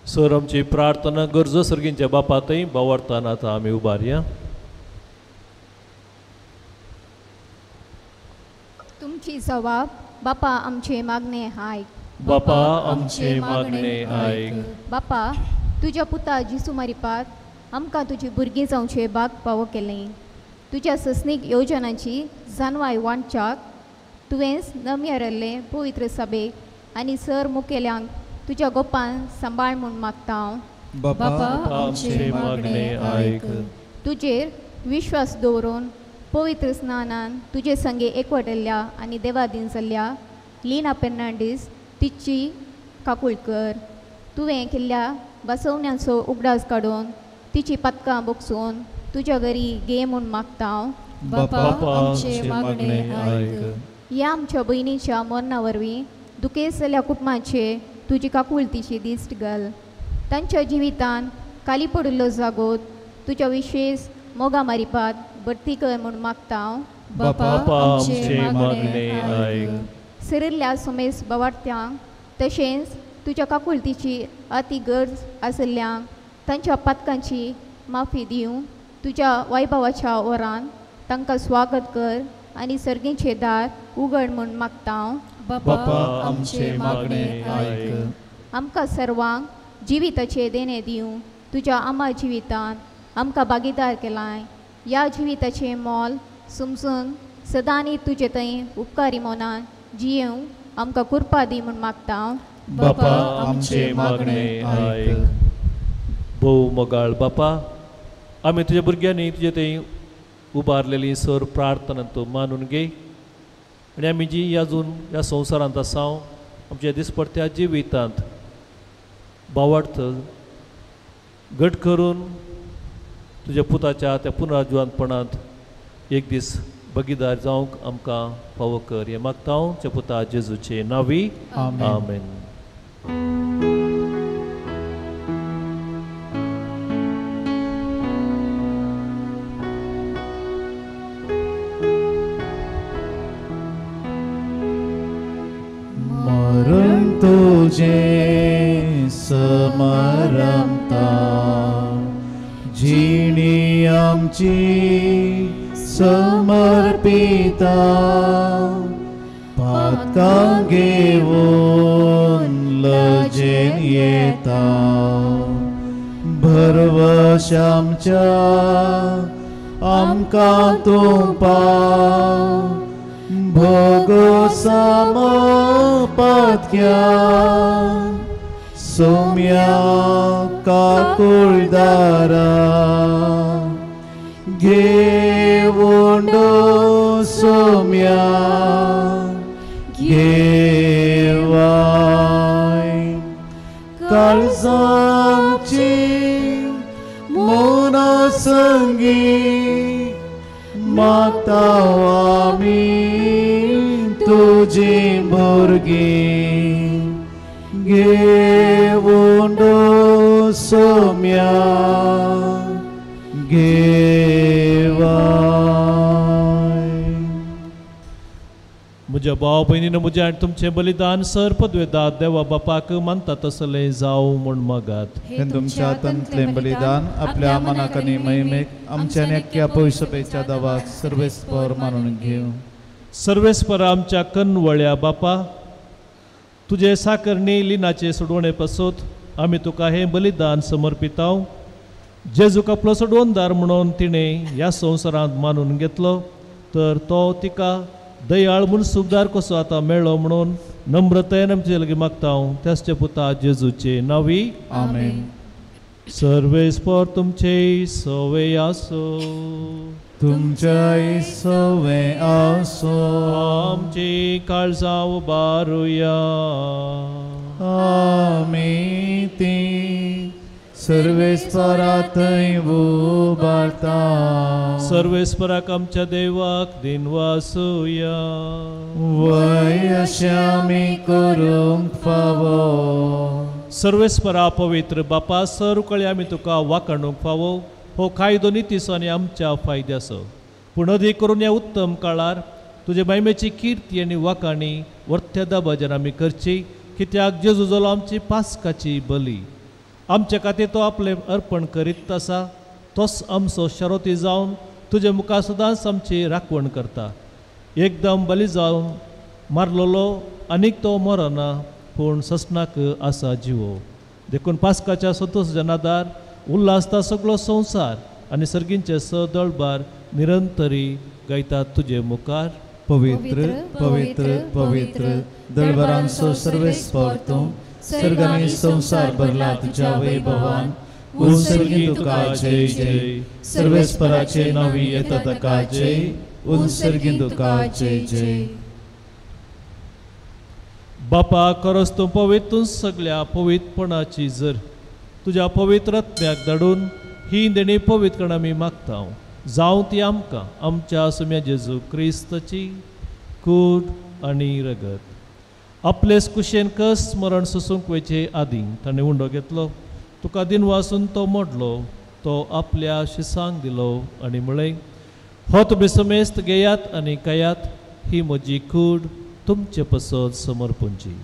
सर आमची प्रार्थना गरजो सर्गींच्या बापातय बावरताना आतां आमी उबारया. तुमची जबाब बापा आमचे मागणे आयक. बापा आमचे मागणे आयक. बापा तुज्या पुता जिसू मारिपाक आमकां तुजी भुरगीं जावचे भाग फावो केलें. तुज्या ससनीक येवजनांची जाणवाय वांटच्याक तुवेंच नम्यारल्ले पवित्र सभेक आनी सर मुखेल्यांक तुज्या गोपान सांबाळ म्हूण मागता हांव. बापा आमचे मागणे आयक. तुजेर विश्वास दवरून पवित्र स्नानान तुजे संगे एकवटल्या आनी देवादीन जाल्ल्या लिना फेर्नांडीस तिची काकूळ कर. तुवें केल्ल्या बसवण्यांचो उगडास काडून तिची पदकां बोगसून तुज्या घरी घे म्हूण मागता हांव. बापा आमचे मागणे आयक. ह्या आमच्या भयणीच्या मरणा वरवीं दुखेस जाल्ल्या कुटुंबाचे तुजी काकुळतीची दिश्ट घाल. तांच्या जिवितान खाली पडिल्लो जागोत तुज्या विशेष मोगा मारिपात भरती कर म्हूण मागता हांव. बापा आमचे मागणे आयक. सरिल्ल्या सोमेस बावार्थ्यांक तशेंच तुज्या काकुळतीची अती गरज आशिल्ल्यांक तांच्या पदकांची माफी दिवं तुज्या वैभवाच्या वरान तांकां स्वागत कर आनी सर्गींचे दार उगड म्हूण मागता हांव. बापा आमचे मागणे आयक. आमकां सर्वांक जिविताचे देणे दिवं तुज्या आमा जिवितान आमकां भागीदार केलाय. ह्या जिविताचें मोल समजून सदांनी तुजे थंय उपकारी मोनान जियेवं आमकां कृपा दी म्हूण मागता हांव. बापा आमचे मागणे आयक. भोव मोगाळ बापा, आमी तुज्या भुरग्यांनी तुजे थंय उबारलेली सर प्रार्थना तूं मानून घे आनी आमी जी अजून ह्या संवसारांत आसा आमच्या दिसपट्ट्या जिवितांत भावार्थ घट करून तुज्या पुताच्या त्या पुनर्जिवंतपणांत एक दीस भागीदार जावंक आमकां फावो कर. हें मागता हांव तुज्या पुता जेजूचे नांवी. आमेन. मरण तुजे समरमता जिणी आमची समर्पिता पदकां घेवन लजेन येता भरवश आमच्या आमकां तूं पाव भोगो समपत्या सोम्या काकुळदारा घेवंडो सोम्या घेवाय काळजांची मोना संगी मागता आमी तुजी भुरगीं घेवंडो सोम्या घेवाय. म्हज्या भाव भयणीनो म्हजें आनी तुमचें बलिदान सर पदवेदार देवा बापाक मानता तसलें जावं म्हूण मागात. हे तुमच्या हातांतलें बलिदान आपल्या मनाक आनी महिमेक आमच्या नेक्या पवित्रसभेच्या दावाक सर्वेस्पर मानून घेवं. सर्वेस्पर आमच्या कनवळ्या बापा, तुजे साकरणी लिनाचे सोडवणे पासत आमी तुका हें बलिदान समर्पितांव. जेजूक आपलो सोडवणदार म्हणून तिणें ह्या संवसारांत मानून घेतलो, तर तो तिका दयाळ म्हूण सुबदार कसो आतां मेळ्ळो म्हणून नम्रतायेन आमचे लागीं मागता त्याचे पुता जेजूचे नांवी. आमेन. सर्वेस्पर तुमचे सवे आसो. तुमच्या सवे आसो. आमची काळजां उबारुया. आमी ती सर्वेस्परांतय उबारता. सर्वेस्पराक आमच्या देवाक दिन वासुया. वय अशें आमी करूंक फावो. सर्वेस्परा पवित्र बापा, सर उकळे आमी तुका वाखाणूंक फावो. हो कायदो नितीसो आनी आमच्या फायद्याचो, पूण अदी करून ह्या उत्तम काळार तुजे महिमेची किर्ती आनी वाखाणी वर्त्या दाबाज्यान आमी करची, कित्याक जेजू जालो आमची पास्काची बली. आमचे खातीर तो आपले अर्पण करीत आसा, तोच आमचो शरोती जावन तुजे मुखार सदांच आमची राखवण करता. एकदम बली जावन मारलोलो आनीक तो मरना, पूण ससनाक आसा जिवो. देखून पास्काच्या संतोश जनादार उल्हासता सगळो संवसार आनी सर्गींचे स दळबार निरंतरी गायतात तुजे मुखार. पवित्र पवित्र पवित्र दळबारांचो सर्वेस्पर तूं, सर्ग आनी संवसार भरला तुज्या वैभवान. उंसर्गी तुका जय जय. सर्वेस्पराचे नांवी येता ताका जय. उंसर्गी तुका जय जय. बापा, खरोच तूं पवित्र सगळ्या पवित्रपणाची जर तुज्या पवित्र आत्म्याक धाडून ही देणी पवित्र करून आमी मागता. जावं ती आमकां आमच्या सुम्या जेजू क्रिस्ताची कूड आनी रगत. आपलेच कुशेन कस मरण सोसूंक वयचे आदीं ताणें उंडो घेतलो. तुका दिन वासून तो मोडलो, तो आपल्या शिसांक दिलो आनी म्हळें, हो तुमी समेस्त घेयात आनी खायात, ही म्हजी कूड तुमचे पसत समर्पणची.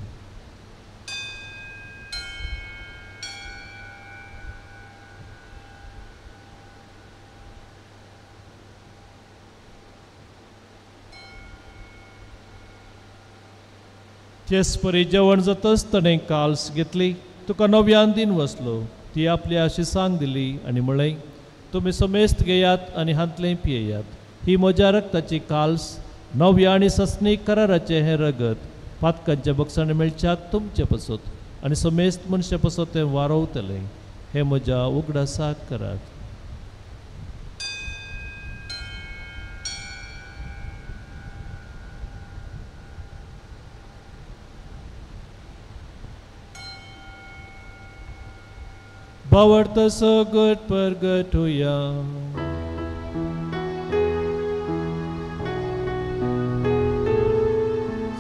तेच परी जेवण जातच ताणें काल्स घेतली, तुका नव्यान दिन वसलो, ती आपल्या शिसांक दिली आनी म्हळें, तुमी समेस्त घेयात आनी हातलें पियेयात, ही म्हज्या रक्ताची काल्स, नव्या आनी सस्नीक कराराचें हें रगत, पातकांच्या बक्षांनी मेळच्याक तुमचे पसत आनी समेस्त मनशा पसत तें वारवतलें, हें म्हज्या उगडासाक करात. बावडता सगट परगट होया.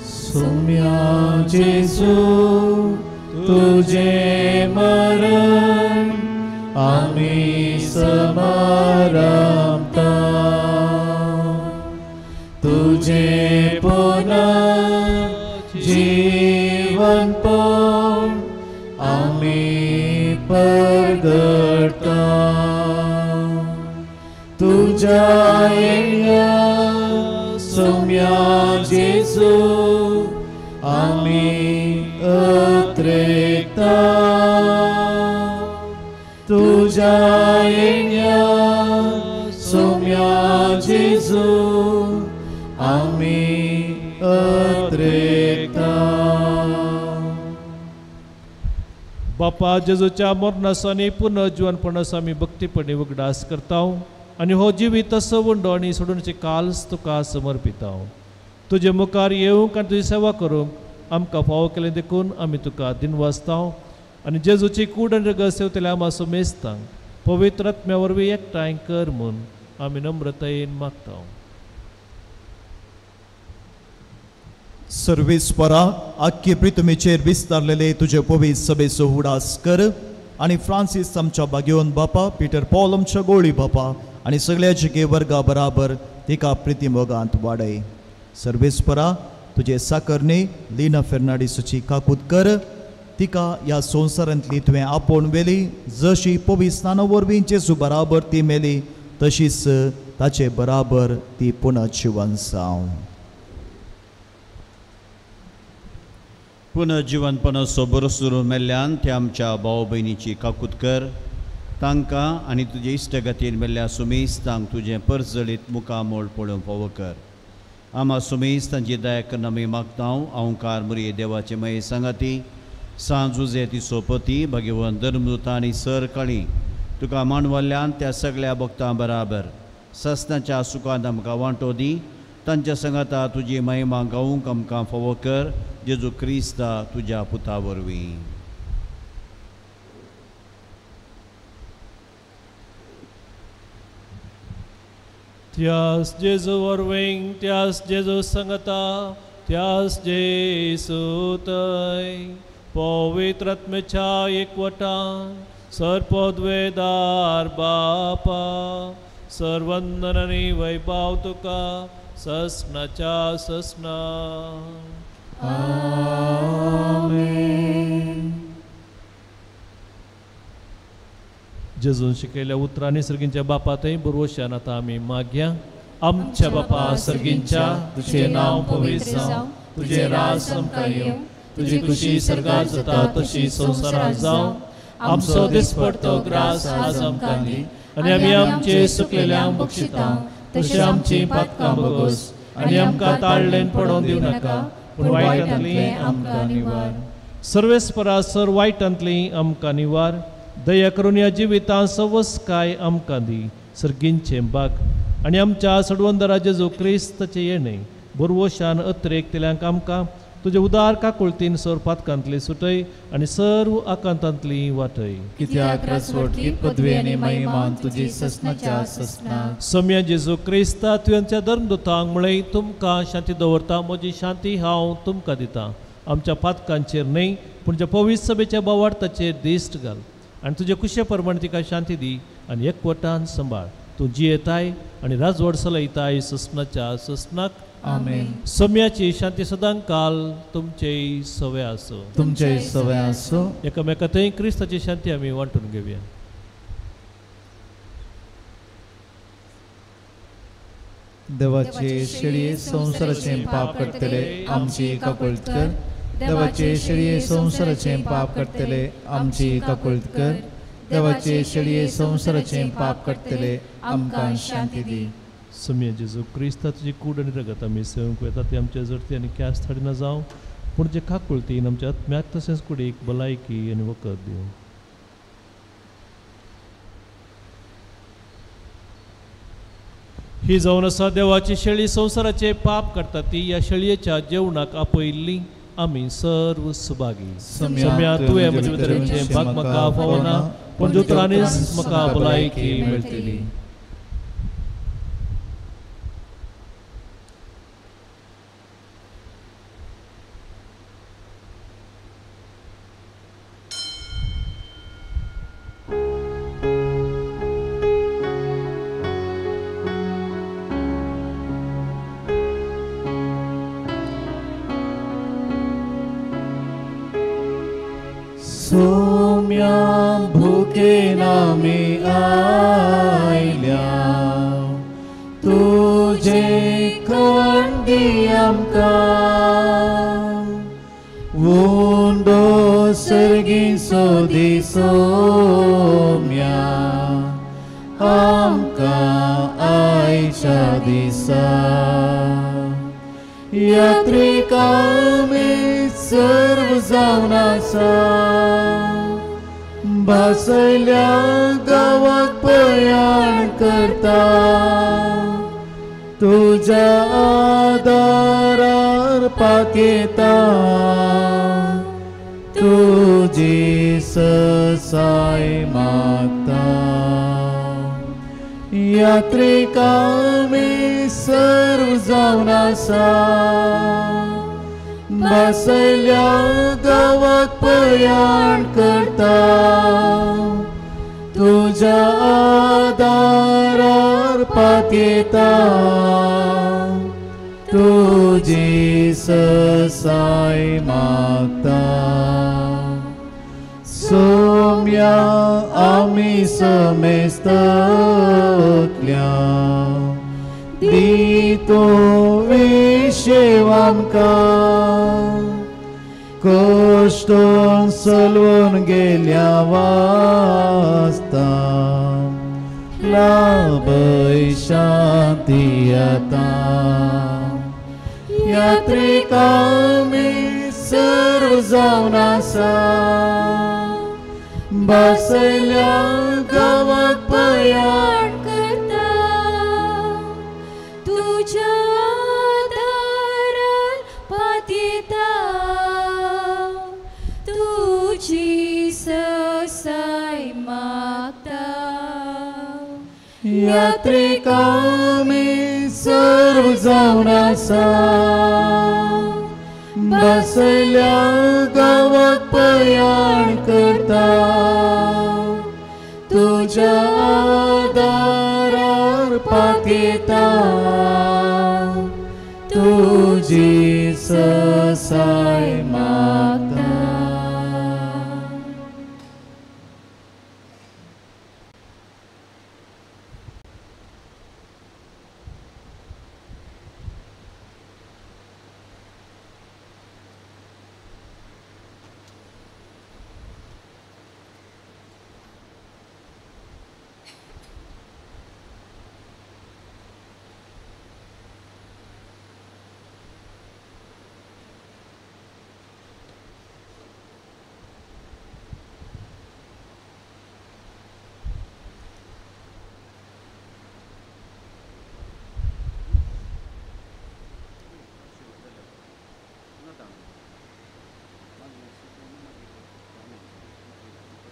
सुम्या जेजू तुझे मरण आमी समारंभता. तुझे पुनः जीवनपण आमी परगटता. तुझ्या येण्या सुम्या जेजू आमी अत्रेकता. तुझ्या येण्या सुम्या जेजू आमी अत्रेकता. बापा, जेजूच्या मरणाचो आनी पुनर्जीवनपणाचो आमी भक्तीपणी उगडास करता आनी हो जिवीत असो वंडो आनी सोडूनचे काल्स तुका समर्पिता. तुजे मुखार येवंक आनी तुजी सेवा करूंक आमकां फावो केलें देखून आमी तुका दिनवासता आनी जेजूची कूड आनी रगत सेवतले आमी समेस्तांक पवित्र आत्म्या वरवीं एकठांय कर म्हूण आमी नम्रतायेन मागता. सर्वेस्परा, आख्खे पृथ्वीचेर विस्तारलेले तुजे पवित्र सभेचो उडास कर आनी फ्रांसीस आमच्या बागेवन बापा, पीटर पॉल आमच्या गोळी बापा आनी सगळ्या जिगे वर्गा बराबर तिका प्रितीमोगांत वाडय. सर्वेस्परा, तुजे साकरणे लिना फेर्नांडीसची काकूत कर. तिका ह्या संवसारांतली तुवें आपोवन वेली. जशी पवित्र स्नाना वरवीं जेजू बराबर ती मेली तशीच ताचे बराबर ती पुनर्जीवन जावं. पुनर्जीवनपण सोबर सुरू मेल्ल्यान ते आमच्या भाव भयणीची काकूत कर. तांकां आनी तुजे इश्टगतीन मेल्ल्या सुमेस्तांक तुजें परजळीत मुखामोळ पळोवंक फावो कर. आमा सुमेस्तांची दया करन आमी मागतांव. अवंकार मुरी देवाचे मये सांगाती सांजुजे ती सोपती भगवंत धर्मदूत आनी सर काळी तुका मांडवल्ल्यान त्या सगळ्या भक्तां बराबर सस्नाच्या सुखांत आमकां वांटो दी. तांच्या संगता तुजी महिमा गावूंक आमकां फावो कर. जेजू क्रिस्ता तुज्या पुता वरवीं. त्यास जेजू वरवीं त्यास जेजू संगता त्यास जेजू थंय पवित्र आत्म्याच्या एकवटान सर्पद्वेदार बापा सर्वंदन आनी वैभव तुका सस्नाच्या सस्ना. जेजून शिकयल्या उतरांनी सर्गींच्या बापा थंय बरोवशान आतां आमी मागया. आमच्या बापा सर्गींच्या तुजें नांव पवित्र जावं. तुजें राज आमकां येवं. तुजी खुशी सर्गार जाता तशी संवसारांत जावं. आमचो दिसपडटो ग्रास आज आमकां दी आनी आमी आमचे सुकलेल्यांक बक्षिता तशें आमची पातकां बगोस आनी आमकां ताळलेन पडोवन दिवं नाका पूण वायटांतली आमकां निवार. सर्वेस्परा सर वायटांतली आमकां निवार. दया करून ह्या जिवितां सवस काय आमकां दी. सर्गींचे बाग आनी आमच्या सडवंदरा जेजू क्रिस्ताचे येणे बरवशान अत्रेक तेल्यांक आमकां तुजे उदार काकुळतीन सर पातकांतली सुटय आनी सर्व आकांतांतली वाटय. कित्याक रसवट की पदवी आनी महिमान तुजी सस्नाच्या सस्ना. सम्या जेजू क्रिस्ता तुवेंच्या धर्मदुतांक म्हळें तुमकां शांती दवरता. म्हजी शांती हांव तुमकां दितां. आमच्या पातकांचेर न्हय पूण ज्या पवित्र सभेच्या बोवार्थाचेर दिश्ट घाल आनी तुजे कुशे प्रमाणे तिका शांती दी आनी एकवटान सांबाळ. तूं जियेताय आनी राजवट चलयताय सस्नाच्या सस्नाक. आमेन. सम्याची शांती सदां काल तुमचे सवय आसो. तुमचे सवय आसो. एकामेका थंय क्रिस्ताची शांती आमी वांटून घेवया. देवाचे शेळये संवसाराचे पाप करतले आमची काकुळत कर. देवाचे शेळये संवसाराचे पाप करतले आमची काकुळत कर. देवाचे शेळये संवसाराचे पाप करतले आमकां शांती दी. सम्या जेजू क्रिस्ता तुजी कूड आनी रगत आमी सेवंक येता ती आमच्या जरती आनी क्यास थाडिना जावं पूण जे काकुळतीन आमच्या आत्म्याक तशेंच कुडीक भलायकी आनी वखद दिवं. ही जावन आसा देवाची शेळी संवसाराचे पाप करता ती. ह्या शेळयेच्या जेवणाक आपयल्ली आमी सर्व सुभागी. सम्या तुवें म्हजे भितरचे भाग म्हाका फावना पूण जोतरांनीच म्हाका भलायकी मेळटली. सोम्या भुकेन आमी आयल्या तुजे कण दी आमकां. वोंडो सर्गीचो दी सोम्या आमकां आयच्या दिसा. यात्रेक आमी सर्व जावन आसा बसयल्या गांवाक पयाण करता. तुज्या आदारार पातयेता तुजी ससाय मागता. यात्रेक आमी सर्व जावन आसा बसयल्या गांवाक पयाण करता. तुज्या आदारार पातयेता तुझी ससाय मागता. सोम्या आम्ही समेस्तल्या दितो विशेवांका. कष्टोन सलवून गेल्या वाचता लाभय शांती आता. यात्रेका मी सर्व जाऊन आसा बसल्या गावात पयाण करता. तुझ्या दारात पातयेता. तुझी ससाय मागता. यात्रेका मी सर्व जाऊन आसा बसल्या गावात पयाण करता. तुझ्या दारार पातयेता. तुझी ससाय मागता.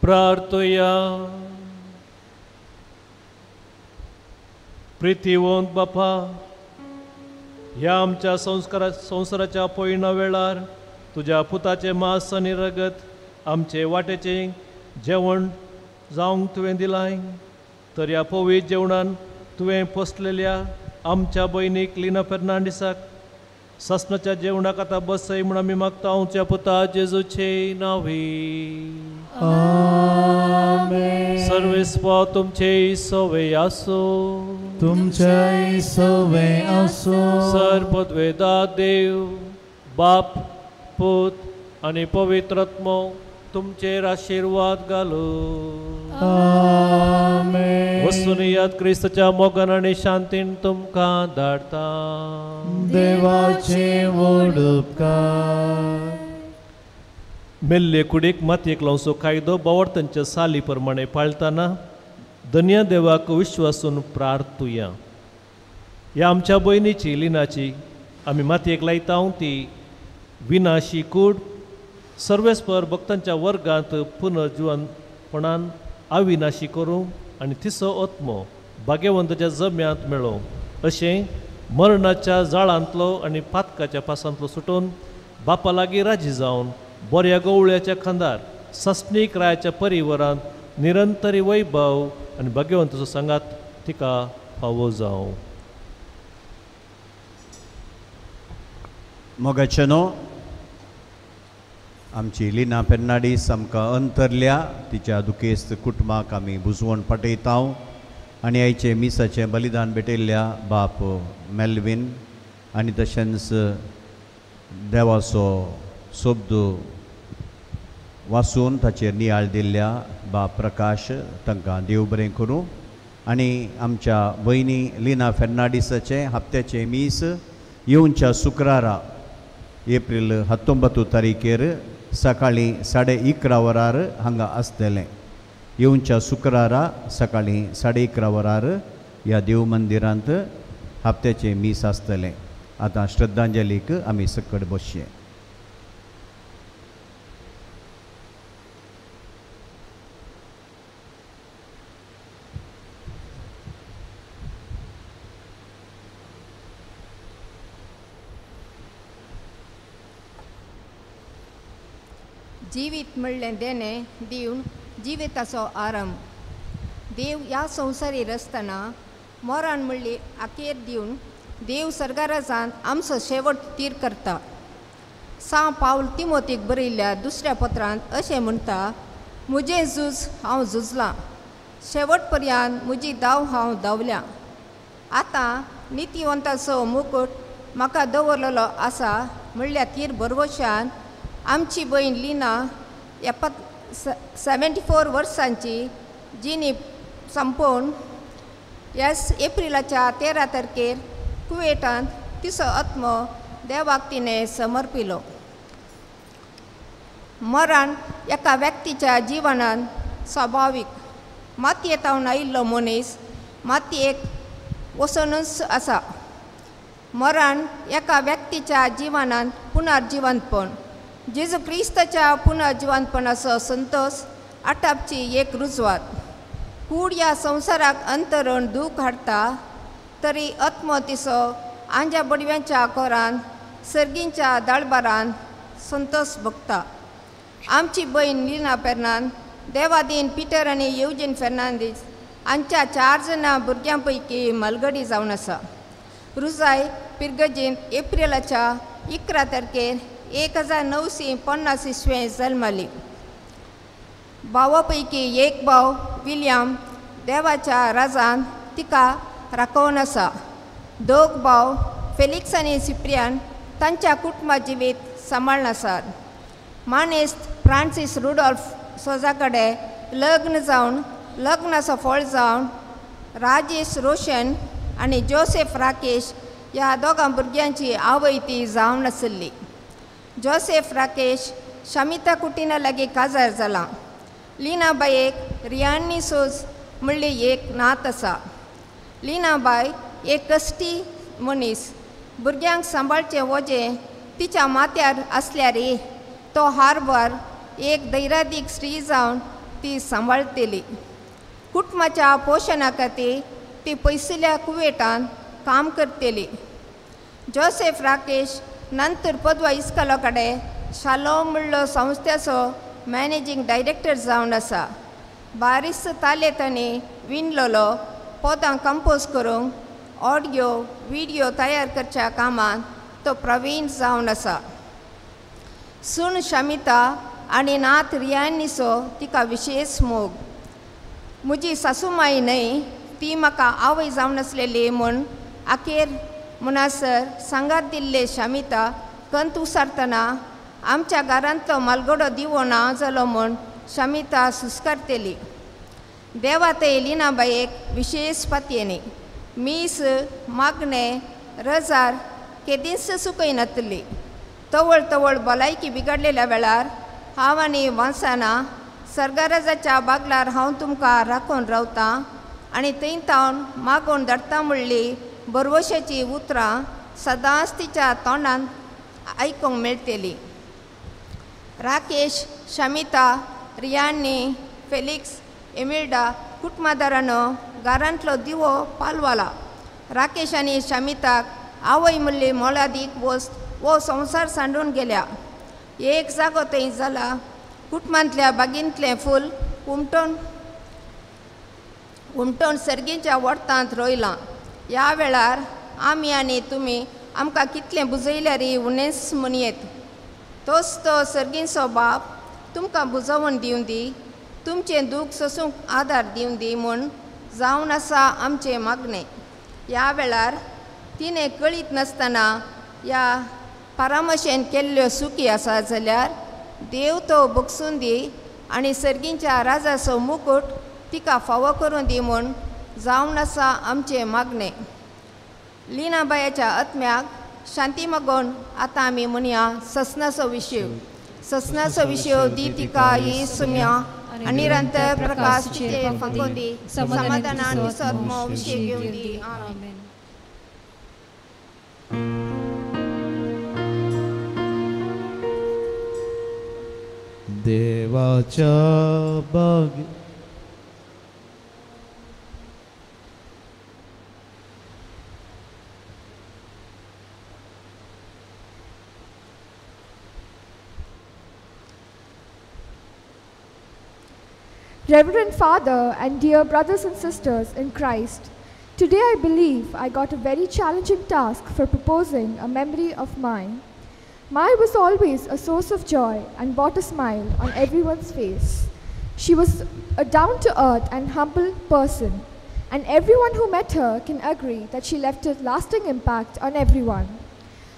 प्रार्थया. प्रितीवंत बापा, ह्या आमच्या संसाराच्या पयणा वेळार तुझ्या पुताचे मांस आनी रगत आमचे वाटेचे जेवण जावंक तुवें दिलाय. तर ह्या पवित्र जेवणान तुवें पोसलेल्या आमच्या भयणीक लिना फेर्नांडीसाक ससनाच्या जेवणाक आतां बसय म्हूण आमी मागता तुझ्या पुता जेजूचे नांवी. आमेन. सर्वेस्वा तुमचे सवे आसो. तुमचे सवे आसो. सर्वद्वेदा देव बाप पूत आनी पवित्र आत्मो तुमचेर आशीर्वाद घालो. आमेन. वस्तुनियात क्रिस्ताच्या मोगान आनी शांतीन तुमकां धाडटा. देवाचे व्हड उपकार. मेल्ले कुडीक मातयेक लावचो कायदो बवर्तनच्या साली प्रमाणे पाळतना धन्य देवाक विश्वासून प्रार्थुया. ह्या आमच्या भयणीची लिनाची आमी मातयेक लायता ती विनाशी कूड सर्वेस्पर भक्तांच्या वर्गांत पुनर्जीवनपणान अविनाशी करूं आनी तिसो आत्मो भाग्यवंताच्या जम्यांत मेळो. अशें मरणाच्या जाळांतलो आनी पातकाच्या पासांतलो सुटून बापा लागीं राजी जावन बऱ्या गवळ्याच्या खांदार सस्नीक रायाच्या परिवारांत निरंतरी वैभव आनी भाग्यवंताचो सांगात तिका फावो जावं. मोगाचेनो आमची लिना फेर्नांडीस आमकां अंतरल्या. तिच्या दुखेस्त कुटुंबाक आमी बुजवण पटयता आनी आयचे मिसाचें बलिदान भेटयल्ल्या बाप मेल्विन आनी तशेंच देवाचो शब्द वाचून ताचेर नियाळ दिल्ल्या बाप प्रकाश तांकां देव बरें करूं. आनी आमच्या भयणी लिना फेर्नांडीसाचें हप्त्याचें मीस येवच्या शुक्रारा एप्रील 19 तारीखेर सकाळीं 11:30 वरार हांगा आसतलें. येवच्या शुक्रारा सकाळीं 11:30 वरार ह्या देव मंदिरांत हप्त्याचें मीस आसतलें. आतां श्रद्धांजलीक आमी सकट बसचे. जिवीत म्हणलें देणे दिवन जिविताचो आरंभ. देव ह्या संवसारीर आसतना मोरान म्हणली आखेर दिवन देव सर्गाराजान आमचो शेवट तीर करता. सा पावल तिमोथीक बरयल्ल्या दुसऱ्या पत्रांत अशें म्हणटा, म्हजें झूज हांव झुजलां, शेवट पर्यंत म्हजी दाव हांव धांवल्या. आतां नितीवंताचो मुकुट म्हाका दवरलेलो आसा म्हणल्यार तीर बरवशान आमची भयण लिना 74 वर्सांची जिणी संपोवन एप्रिलाच्या 13 तारखेर कुवेटांत तिचो आत्मो देवाक तिणें समर्पिलो. मरण एका व्यक्तीच्या जिवनांत स्वाभावीक. मातयेंतावन आयिल्लो मनीस मातयेक वचोनूच आसा. मरण एका व्यक्तीच्या जिवनांत पुनर्जिवंतपण. जेजू क्रिस्ताच्या पुनर्जिवंतपणाचो संतोश आटापची एक रुजवात. कूड ह्या संवसाराक अंतरून दूख हाडटा तरी आत्मो तिचो आंज्या बडव्यांच्या कोरांत सर्गींच्या दळबारांत संतोश भोगता. आमची भयण लिना फेर्नांद, देवादीन पिटर आनी येवजीन फेर्नांदीस हांच्या 4 जाणां भुरग्यां पैकी मलगडी जावन आसा. रुजाय पिर्गजींत एप्रिलाच्या 11 तारखेर 1950 इसवें जल्मली. भावा पैकी एक भाव विलियम देवाच्या राजान तिका राखोवन आसा. दोग भाव फेलिक्स आनी सिप्रियान तांच्या कुटुंबा जिवीत सांबाळून आसात. मानेस्त फ्रांसीस रुडॉल्फ सोजा कडेन लग्न जावन लग्नाचो फळ जावन राजेश रोशन आनी जोसेफ राकेश ह्या दोगां भुरग्यांची आवय ती जावन आसली. जोसेफ राकेश शमिता कुटिना लागीं काजार जाला. लिनाबायेक रियानी सोज म्हणली एक नात आसा. लिनाबाय एक कश्टी मनीस. भुरग्यांक सांबाळचें वजें तिच्या माथ्यार आसल्यारय तो हारभर एक धैर्यादीक स्त्री जावन ती सांबाळटली. कुटुंबाच्या पोशणा खातीर ती पयसुल्या कुवेटांत काम करतली. जोसेफ राकेश नंतर पदवा इस्कालो कडेन शालोम म्हणलो संस्थेचो मॅनेजींग डायरेक्टर जावन आसा. बारीस ताले तांणी विणलेलो पदां कंपोज करूंक ऑडियो व्हिडिओ तयार करच्या कामांत तो प्रवीण जावन आसा. सून शमिता आनी नात रियानीचो तिका विशेश मोग. म्हजी सासूमाई न्हय, ती म्हाका आवय जावन आसलेली म्हूण आखेर म्हणसर सांगात दिल्ले शमिता कंत उसारतना आमच्या घरांतलो मलगडो दिवो ना जालो म्हूण शमिता सुस्कारतली. देवाते लिनाबायेक विशेश पातयेनी. मीस मागणे रजार केदीस सुकयनातली. तवळ तवळ भलायकी बिगडलेल्या वेळार हांव आनी वांसाना सर्गाराजाच्या बागलार हांव तुमकां राखून रावतां आनी थंयतावन मागोवन धाडटा म्हणली बरवशाची उतरां सदांच तिच्या तोंडांत आयकूंक मेळटली. राकेश, शमिता, रियानी, फेलिक्स, एमिल्डा कुटुंबादारानो घरांतलो दिवो पालवाला. राकेश आनी शमिताक आवय म्हणली मोलादीक वस्त वो संवसार सांडून गेल्या. एक जागो थंय जाला. कुटुंबांतल्या बागेंतलें फूल उमटोवन सर्गीच्या वोर्तांत रोयलां. ह्या वेळार आमी आनी तुमी आमकां कितलें बुजयल्यारय उणेंच म्हणयेत. तोच तो सर्गीचो बाप तुमकां बुजोवन दिवं दी, तुमचें दूख सोसूंक आदार दिवं दी म्हूण जावन आसा आमचें मागणें. ह्या वेळार तिणें कळीत नासतना ह्या परामशेन केल्ल्यो सुखी आसा जाल्यार देव तो भोगसून दी आनी सर्गीच्या राजाचो मुकुट तिका फावो करून दी म्हूण जावन आसा आमचें मागणें. लिनाबायाच्या आत्म्याक शांती मागोवन आतां आमी म्हणया ससनाचो विशय. ससनाचो विशय दी तिका ही सुम्या आनी निरंतर प्रकाश फांकोवन दी, समाधानान विसर्मो विशय घेवन दी. आमेन. देवाच्या बागे Reverend Father and dear brothers and sisters in Christ, Today I believe I got a very challenging task for proposing a memory of mine. Mai was always a source of joy and brought a smile on everyone's face. She was a down-to-earth and humble person, and everyone who met her can agree that she left a lasting impact on everyone.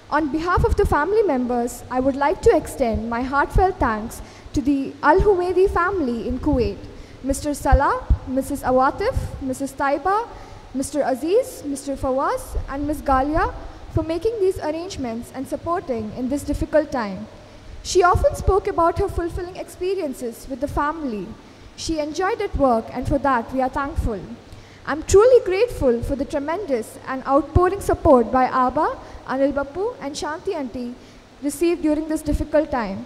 On behalf of the family members, I would like to extend my heartfelt thanks to the Al Humeidi family in Kuwait, Mr. Salah, Mrs. Awatif, Mrs. Taiba, Mr. Aziz, Mr. Fawaz, and Ms. Galia for making these arrangements and supporting in this difficult time. She often spoke about her fulfilling experiences with the family. She enjoyed at work, and for that we are thankful. I'm truly grateful for the tremendous and outpouring support by Abba, Anil Bapu, and Shanti Aunty received during this difficult time.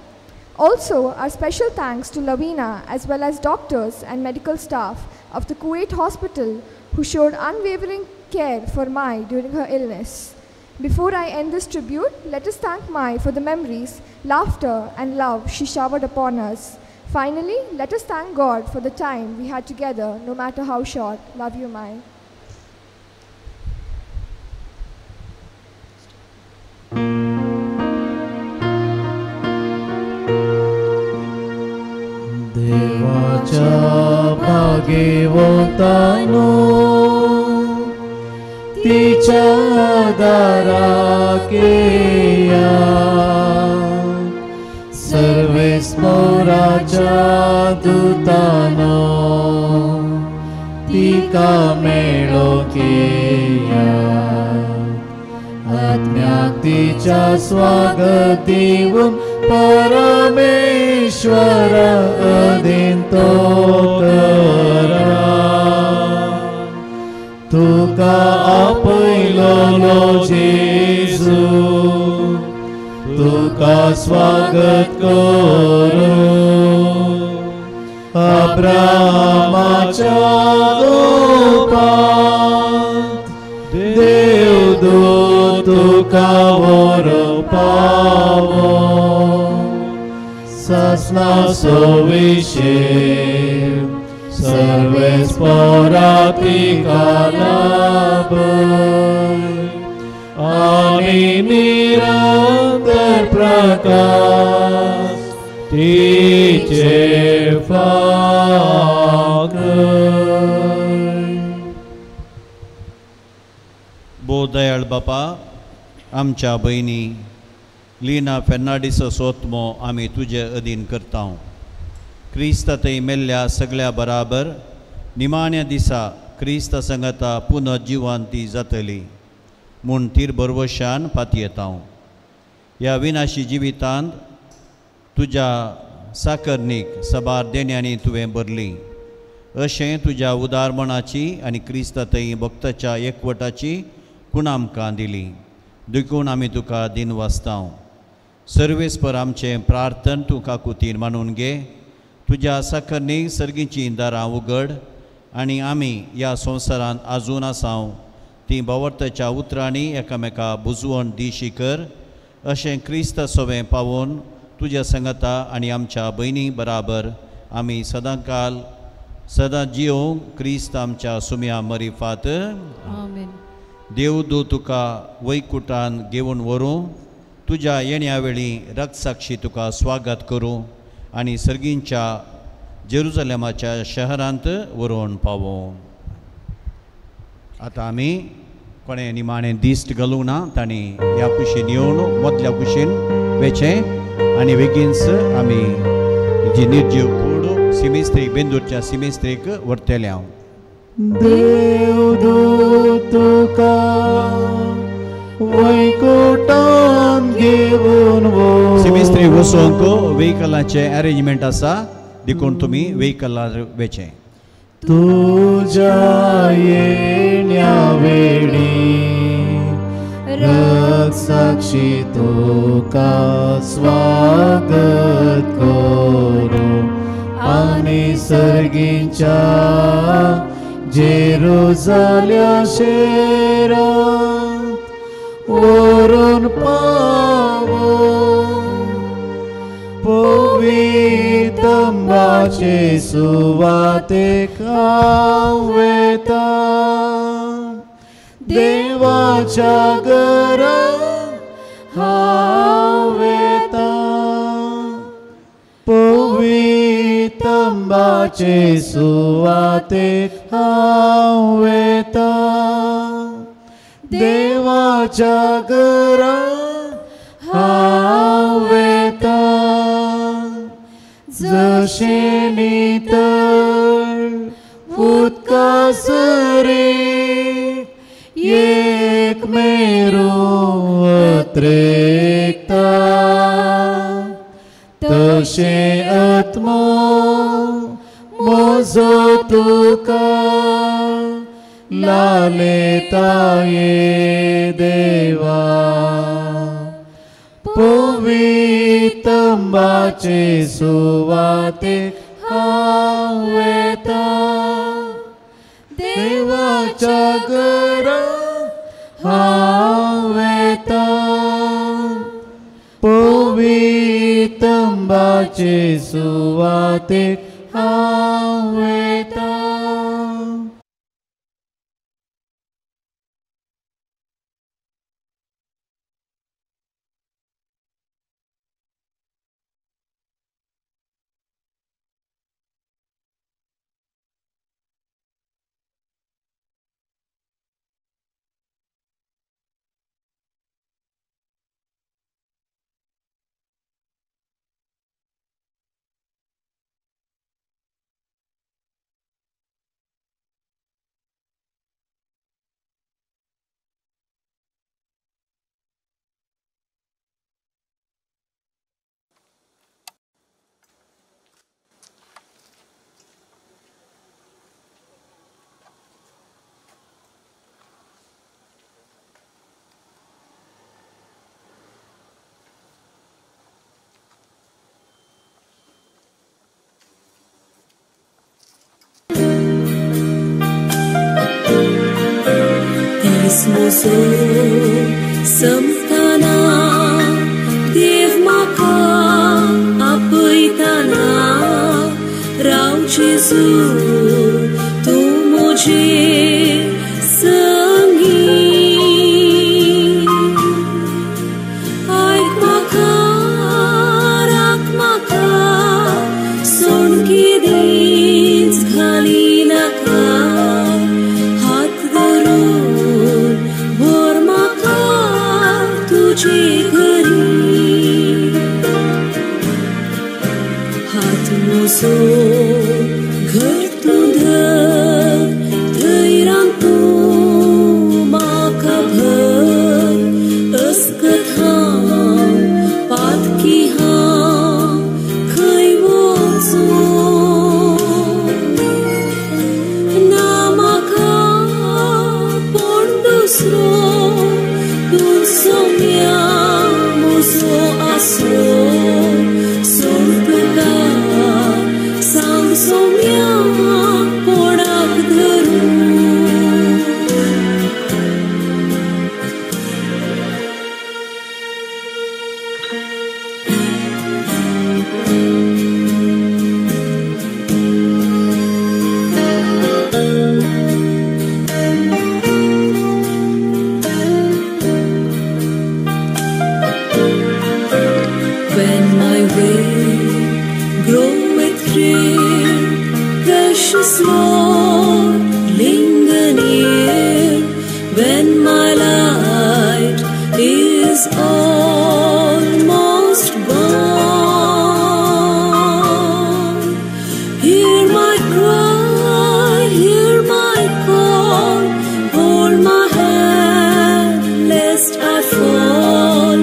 Also, our special thanks to Lavina as well as doctors and medical staff of the Kuwait hospital who showed unwavering care for Mai during her illness. Before I end this tribute, let us thank Mai for the memories, laughter, and love she showered upon us. Finally, let us thank God for the time we had together, no matter how short. Love you, Mai. देवाच्या भाग्यवंतानो तिच्या दाराकेया सर्वेस्पराच्या दूतानो तिका मेळोकेया आत्म्याक तिच्या स्वागत दिवून परमेश्वर अधीन तो करा तुका आपयलो जेजू तुका स्वागत करू अब्रामाच्या गोपात देवदूत तुका वर पावो ससना सोविशेर सर्वेस्परातिका लाभय आणि निरंतर प्रकाश तिचे फागय. बो दयाळ बापा, आमच्या बहिणी लीना फेर्नांडीस सोत्मो आमी तुजे अधीन करता. क्रिस्त थंय मेल्ल्या सगळ्या बराबर निमाण्या दिसा क्रिस्त संगता पुनर्जिवान ती जातली म्हूण तीर बरवशान पातयेता. ह्या विनाशी जिवितांत तुज्या साकर्णीक सबार देण्यांनी तुवें भरली. अशें तुज्या उदारपणाची आनी क्रिस्त थंय भक्ताच्या एकवटाची खूण आमकां दिली. देखून आमी तुका दिन वाचता. सर्वेस्पर आमचें प्रार्थन तूं काकुतीन मानून घे. तुज्या साकर्णीक सर्गीचीं दारां उगड आनी आमी ह्या संवसारांत आजून आसांव ती भवर्ताच्या उतरांनी एकामेका बुजवण दिशी कर. अशें क्रिस्त सोवें पावोवन तुज्या संगता आनी आमच्या भयणी बराबर आमी सदांकाल सदां जियोंक क्रिस्त आमच्या सुम्या मरिफात. आमेन. देवदूत तुका वैकुंठांत घेवन व्हरूं तुज्या येण्या वेळी रक्तसाक्षी तुका स्वागत करूं आनी सर्गींच्या जेरुजलेमाच्या शहरांत व्हरून पावों. आतां आमी कोणें निमाणें दिश्ट घालूंक ना. तांणी ह्या कुशीन येवन मदल्या कुशीन वेचें आनी बेगीनच आमी जी निर्जीव कूड सिमेस्त्रीक बेंदूरच्या सिमेस्त्रीक व्हरतले. हांव देवदूत तुका वैकुंठांत घेवन सिमेस्त्री वचूंक व्हेकलाचें अरेंजमेंट आसा. देखून तुमी व्हेकलार वेचें. तुज्या येण्या वेळी रक्तसाक्षी तुका स्वागत करूं आनी सर्गीच्या जेरुजल्या शेरांत व्हरून पावो. पवित्रंबाचे सुवातेक हांव वेता. देवाच्या घरांत हांव येता पवित्रंबाचे सुवातेक हांव येता देवाच्या घरांत हांव येता जशें नितळ उदका सरीत एक मेरो अत्रेकता तशें आत्मो म्हजो तुका लालेता ये देवा पवित्रंबाचे सुवातेक हांव येता देवाच्या घरांत हांव येता पवित्रंबाचे सुवातेक हांव येता Ismoso samtana Dev म्हाका आपयताना राव जेजू तूं म्हजेर संगी आयक म्हाका राख म्हाका सोडकी देंच घाली नाका हात धरून भर म्हाका तुजे घरी हात म्हजो घर तूं धर थंय रावन तूं म्हाका भर अस्कत हांव पातकी हांव खंय वचूं ना म्हाका कोण दुसरो तूं सोम्या म्हजो आसरो सोड तुका सांग सोम्या कोणाक धरूं When my way groweth drear, precious Lord, linger near. When my light is almost gone, hear my cry, hear my call, hold my hand lest I fall.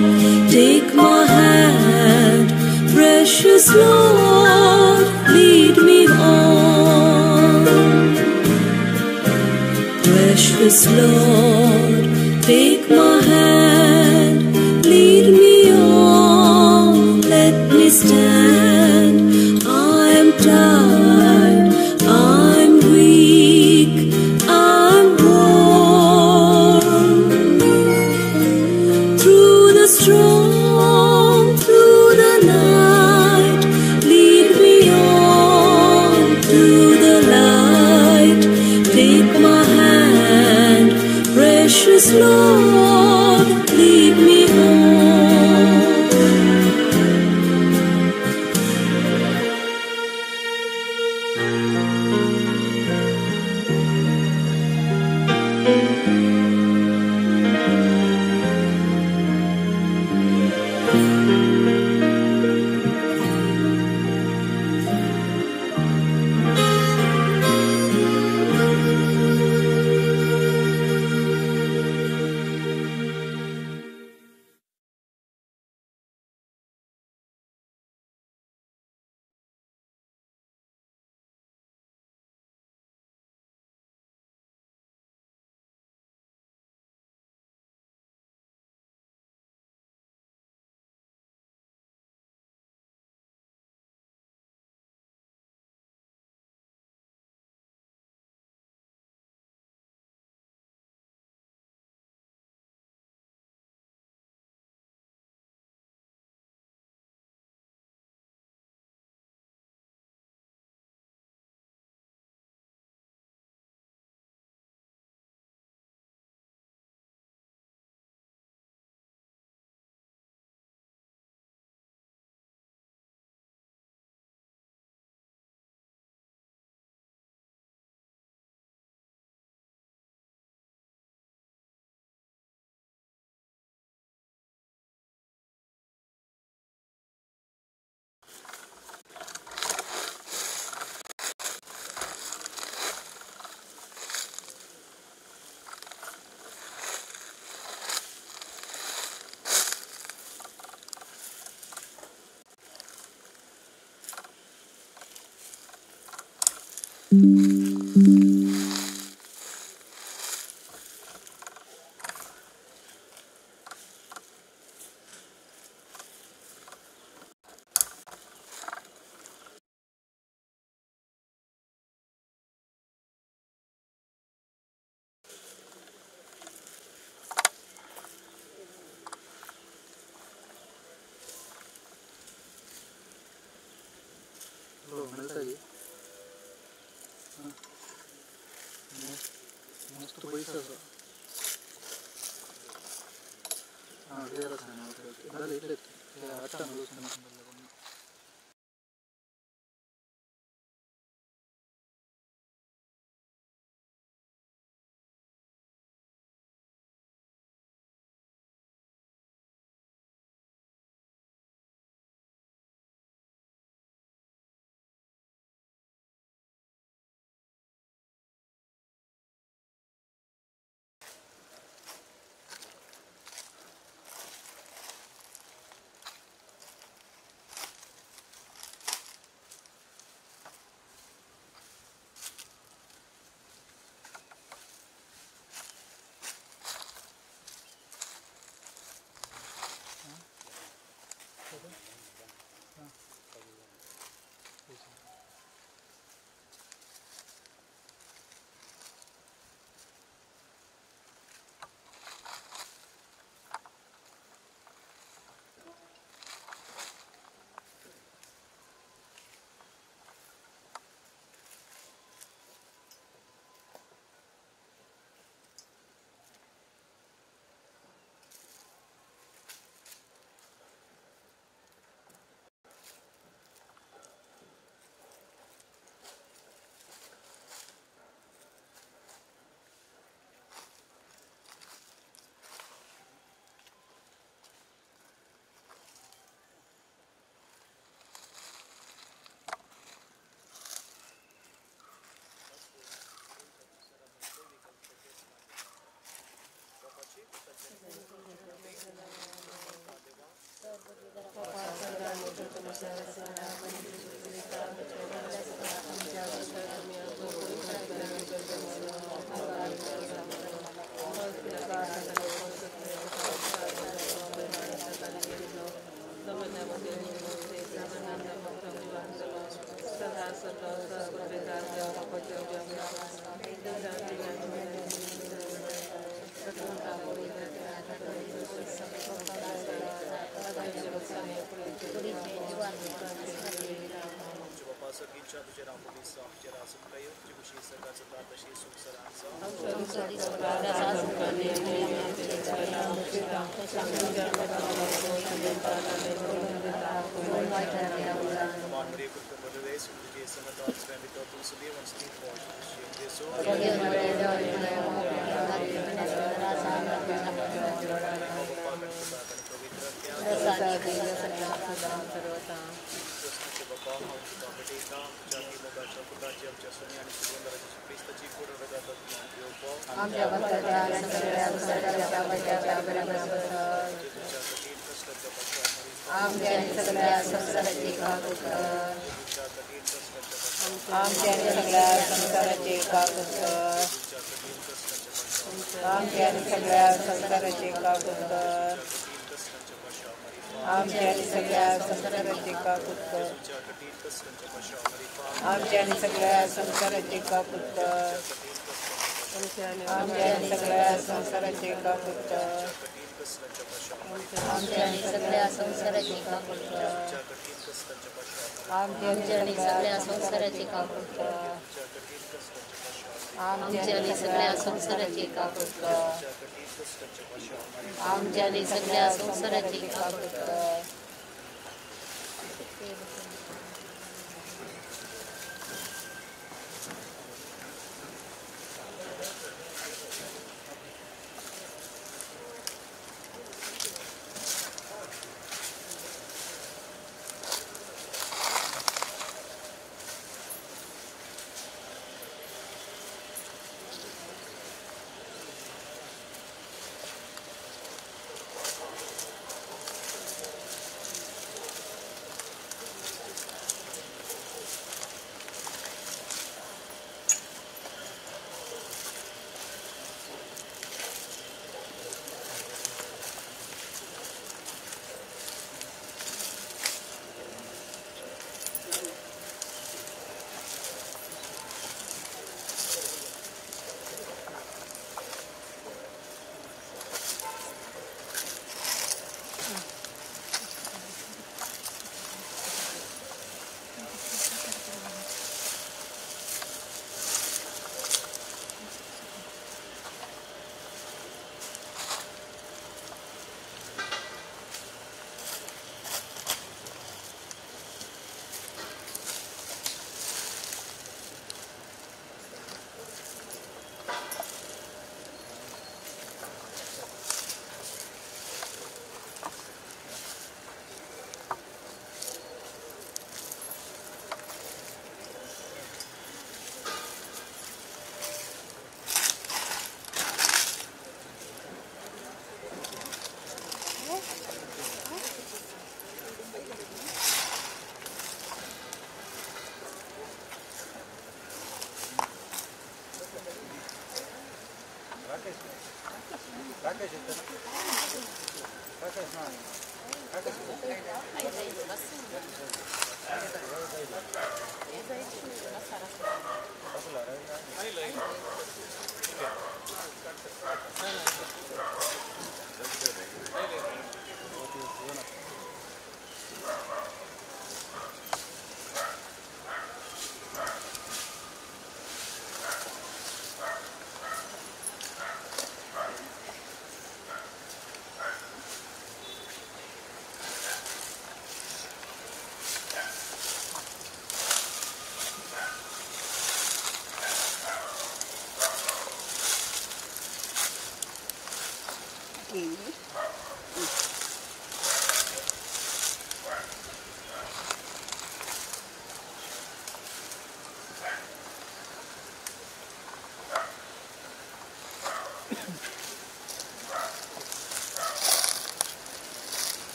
Take my hand, precious Lord, lead me on. Precious Lord, take my hand, lead me on. Let me stand. I am tired, I'm weak, I'm worn. Through the storm, through the night, lead me on to the light. Take my hand, precious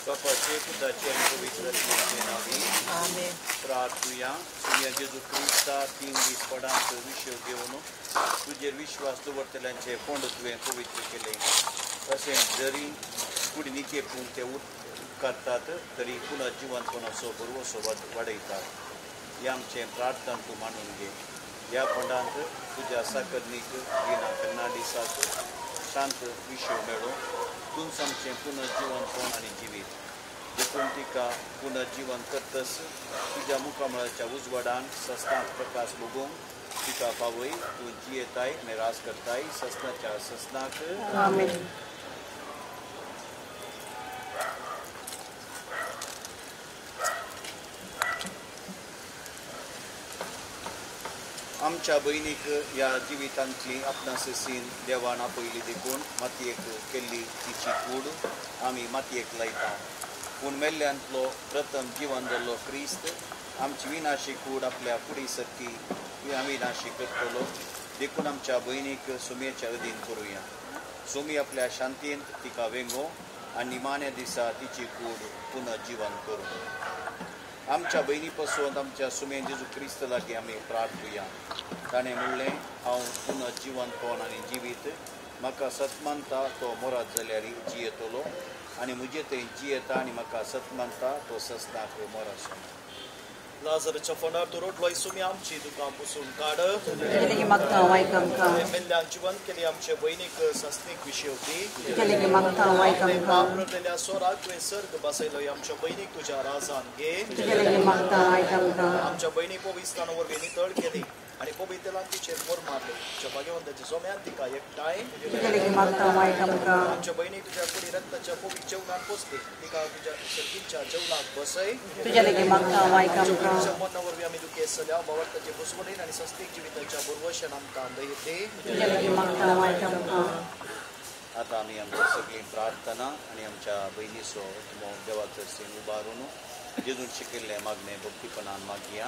Bapaचे पुताचे आणि पवित्र आत्म्याचे नावी प्रार्थूया तुझ्या जेजू क्रिस्ता 3 दीस पडांचो विषय घेवन तुझे विश्वास दवरतल्यांचे फोंड तुवें पवित्र केले तशेंच जरी कुडी निकेपून ते करतात तरी पुन्हा जिवंतपणाचो बरो सोबत वाडयतात हे आमचें प्रार्थना तूं मानून घे ह्या पंडांत तुज्या साकर्णीक लिना फेर्नांडीसाक शांत विषय मेळो तूं आमचें पुनर्जीवनपण आनी जिवीत देखून तिका पुनर्जीवन करतस तुज्या मुखामळाच्या उजवाडान सस्नांत प्रकाश भोगूंक तिका पावय तूं जियेताय मेरास करताय सस्नाच्या सस्नाक आमच्या भयणीक ह्या जिवितांतली आपणास सीन देवान आपयली देखून मातयेक केल्ली तिची कूड आमी मातयेक लायता पूण मेल्ल्यांतलो प्रथम जिवन जाल्लो क्रिस्त आमची विनाशी कूड आपल्या कुडी सर्की अविनाशी करतलो देखून आमच्या भयणीक सुमेच्या अधीन करुया सुमी आपल्या शांतींत तिका वेंगो आनी निमाण्या दिसा तिची कूड पुनर्जीवन करूं आमच्या भयणी पासून आमच्या सुमेन जेजू क्रिस्त लागीं आमी प्रार्थुया ताणें म्हणलें हांव पुनर्जीवनपण आनी जिवीत म्हाका सतमानता तो मोरात जाल्यार जियेतलो आनी म्हजे थंय जियेता आनी म्हाका सतमानता तो सस्नाक मोरासो लाजराच्या फोंडार तूं रोटलो सुमी आमची दुकां पुसून काड मेल्ल्यान जिवंत केली आमचे भयणीक सस्नीक विशेवती वापरलेल्या सोराक तुवें सर्ग बसयलो आमच्या भयणीक तुज्या राजान घे आमच्या भयणी पवित्रान वरवीं नितळ केली आणि पवित्रान तिचेर मोर मारले तुज्या भाग्यवंताच्या सोम्यान तिका एकठांय आमच्या भयणी तुज्या कुडी रक्ताच्या पवित्र जेवणाक पोसली तिका तुज्या सर्गीच्या जेवणाक बसय मना वरवीं आमी तुके सल्या भावार्थाचे बसवणेन आनी सस्तीक जिविताच्या बरवशान आमकां दयते आतां आमी आमची सगळी प्रार्थना आनी आमच्या भयणीचो देवाचो सीन उबारून जेजून शिकिल्ले मागणे भक्तीपणान मागया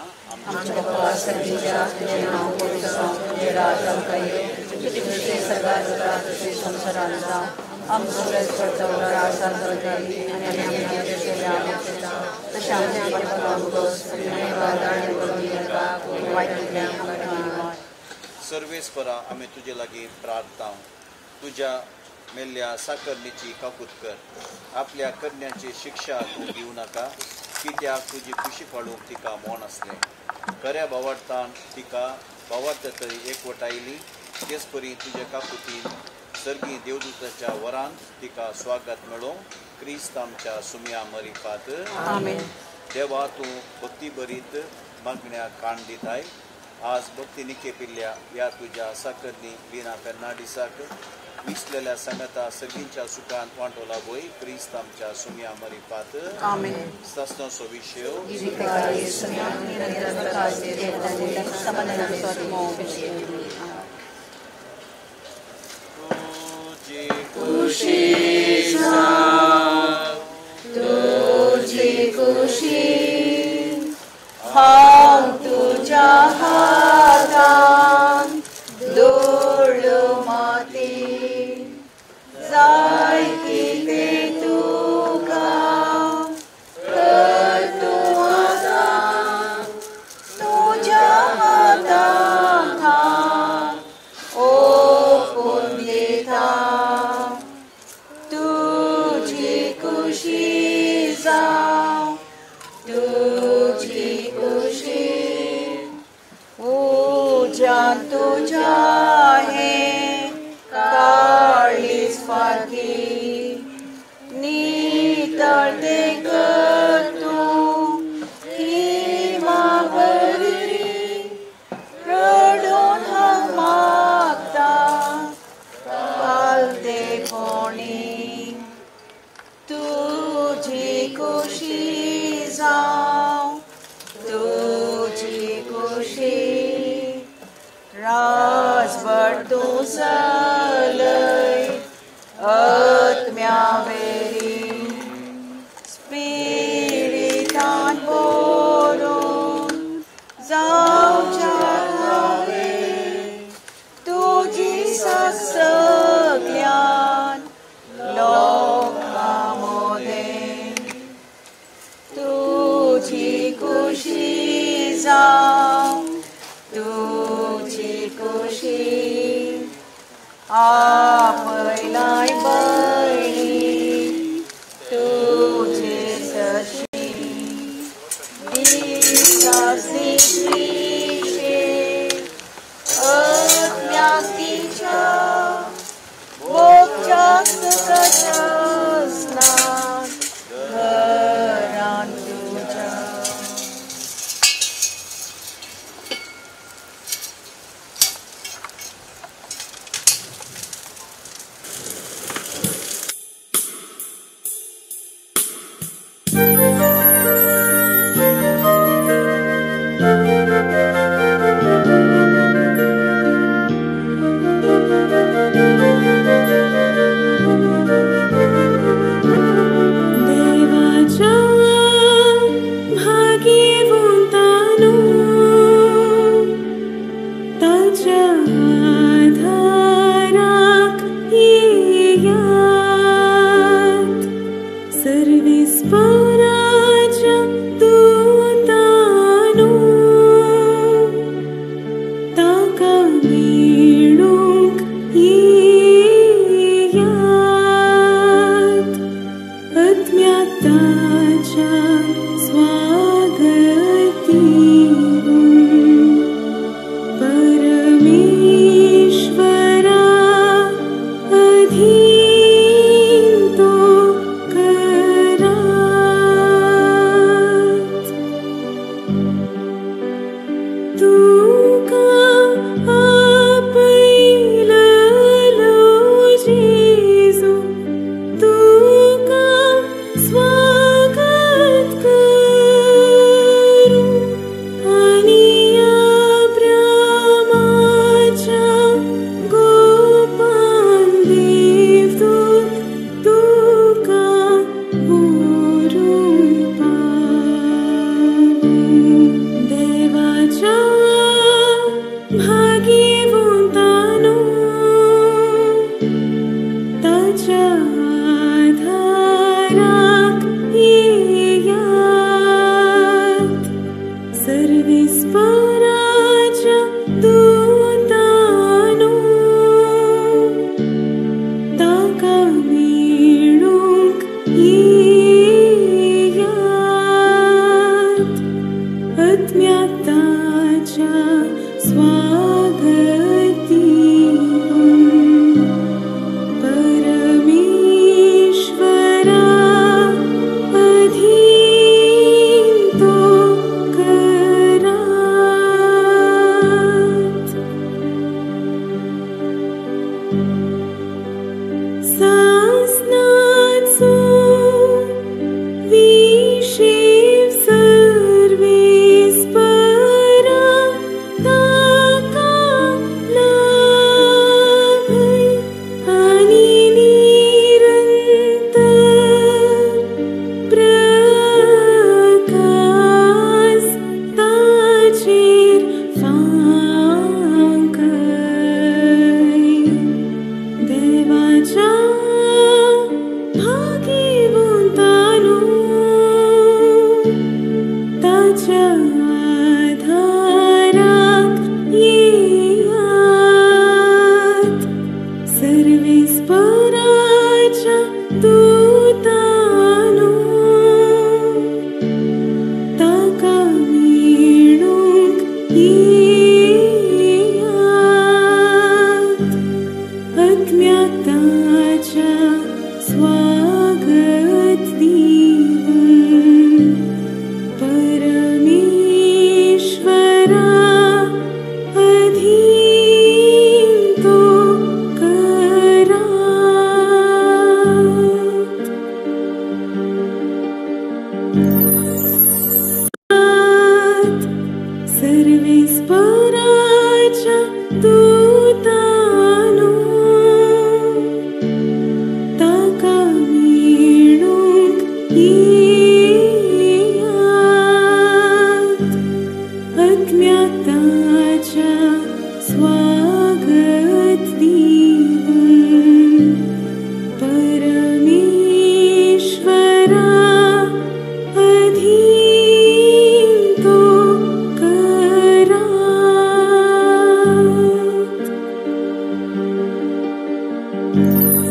सर्वेस्परा आमी तुजे लागीं प्रार्थना तुज्या मेल्ल्या साकर्णीची काकूत कर आपल्या करण्याची शिक्षा तूं दिवं नाका कित्याक तुजी खुशी काडूंक तिका मोन असलें खऱ्या भावार्थान तिका भावार्थ तरी एकवटायली तेच परी तुज्या काकुतीन सर्गी देवदूताच्या वरांत तिका स्वागत मेळो क्रिस्त आमच्या सुम्या मरिफात देवा तूं भक्ती बरीत मागण्या काण दिताय आज भक्ती निकेपिल्ल्या ह्या तुज्या साकर्णी लिना फेर्नांडीसाक विसलेल्या संगता सगळींच्या सुखांत वांटोला बोय क्रिस्त आमच्या सुम्या मरिफात सस्नाचो विशय तुझी खुशी हांव तुज्या हातान दवरलो माती जाय कितें तुका कर तूं आतां तुज्या हातान सलय आत्म्यावेरी स्पिरितान बोरून जावच्या हावे तुझी सगळ्यान लोकांमध्ये तुझी खुशी जाव तुझी खुशी आपयलाय बळी तुझे सशी दिसासीचे अज्ञातीच्या मोक्षास्त कशस्नान घरान तुझ्या देवाच्या भाग्यवंतानो ताच्या आधाराक येयात सर्विस्पराच्या दूतानो ताका मेळूंक येयात आत्म्याताच्या स्वागती परमेश्वरा अधीन तो करात तुका आपयलो जेजू तुका स्वागत करू आणि अब्रामाच्या गोपान देवदूत तुका वरून पावू देवाच्या भाग्यवंतानो ताच्या आधाराक येयात सर्विस्पराच्या दूतानो ताका मेळूंक येयात आत्म्याताच्या स्वागती परमेश्वरा अधीन तो करात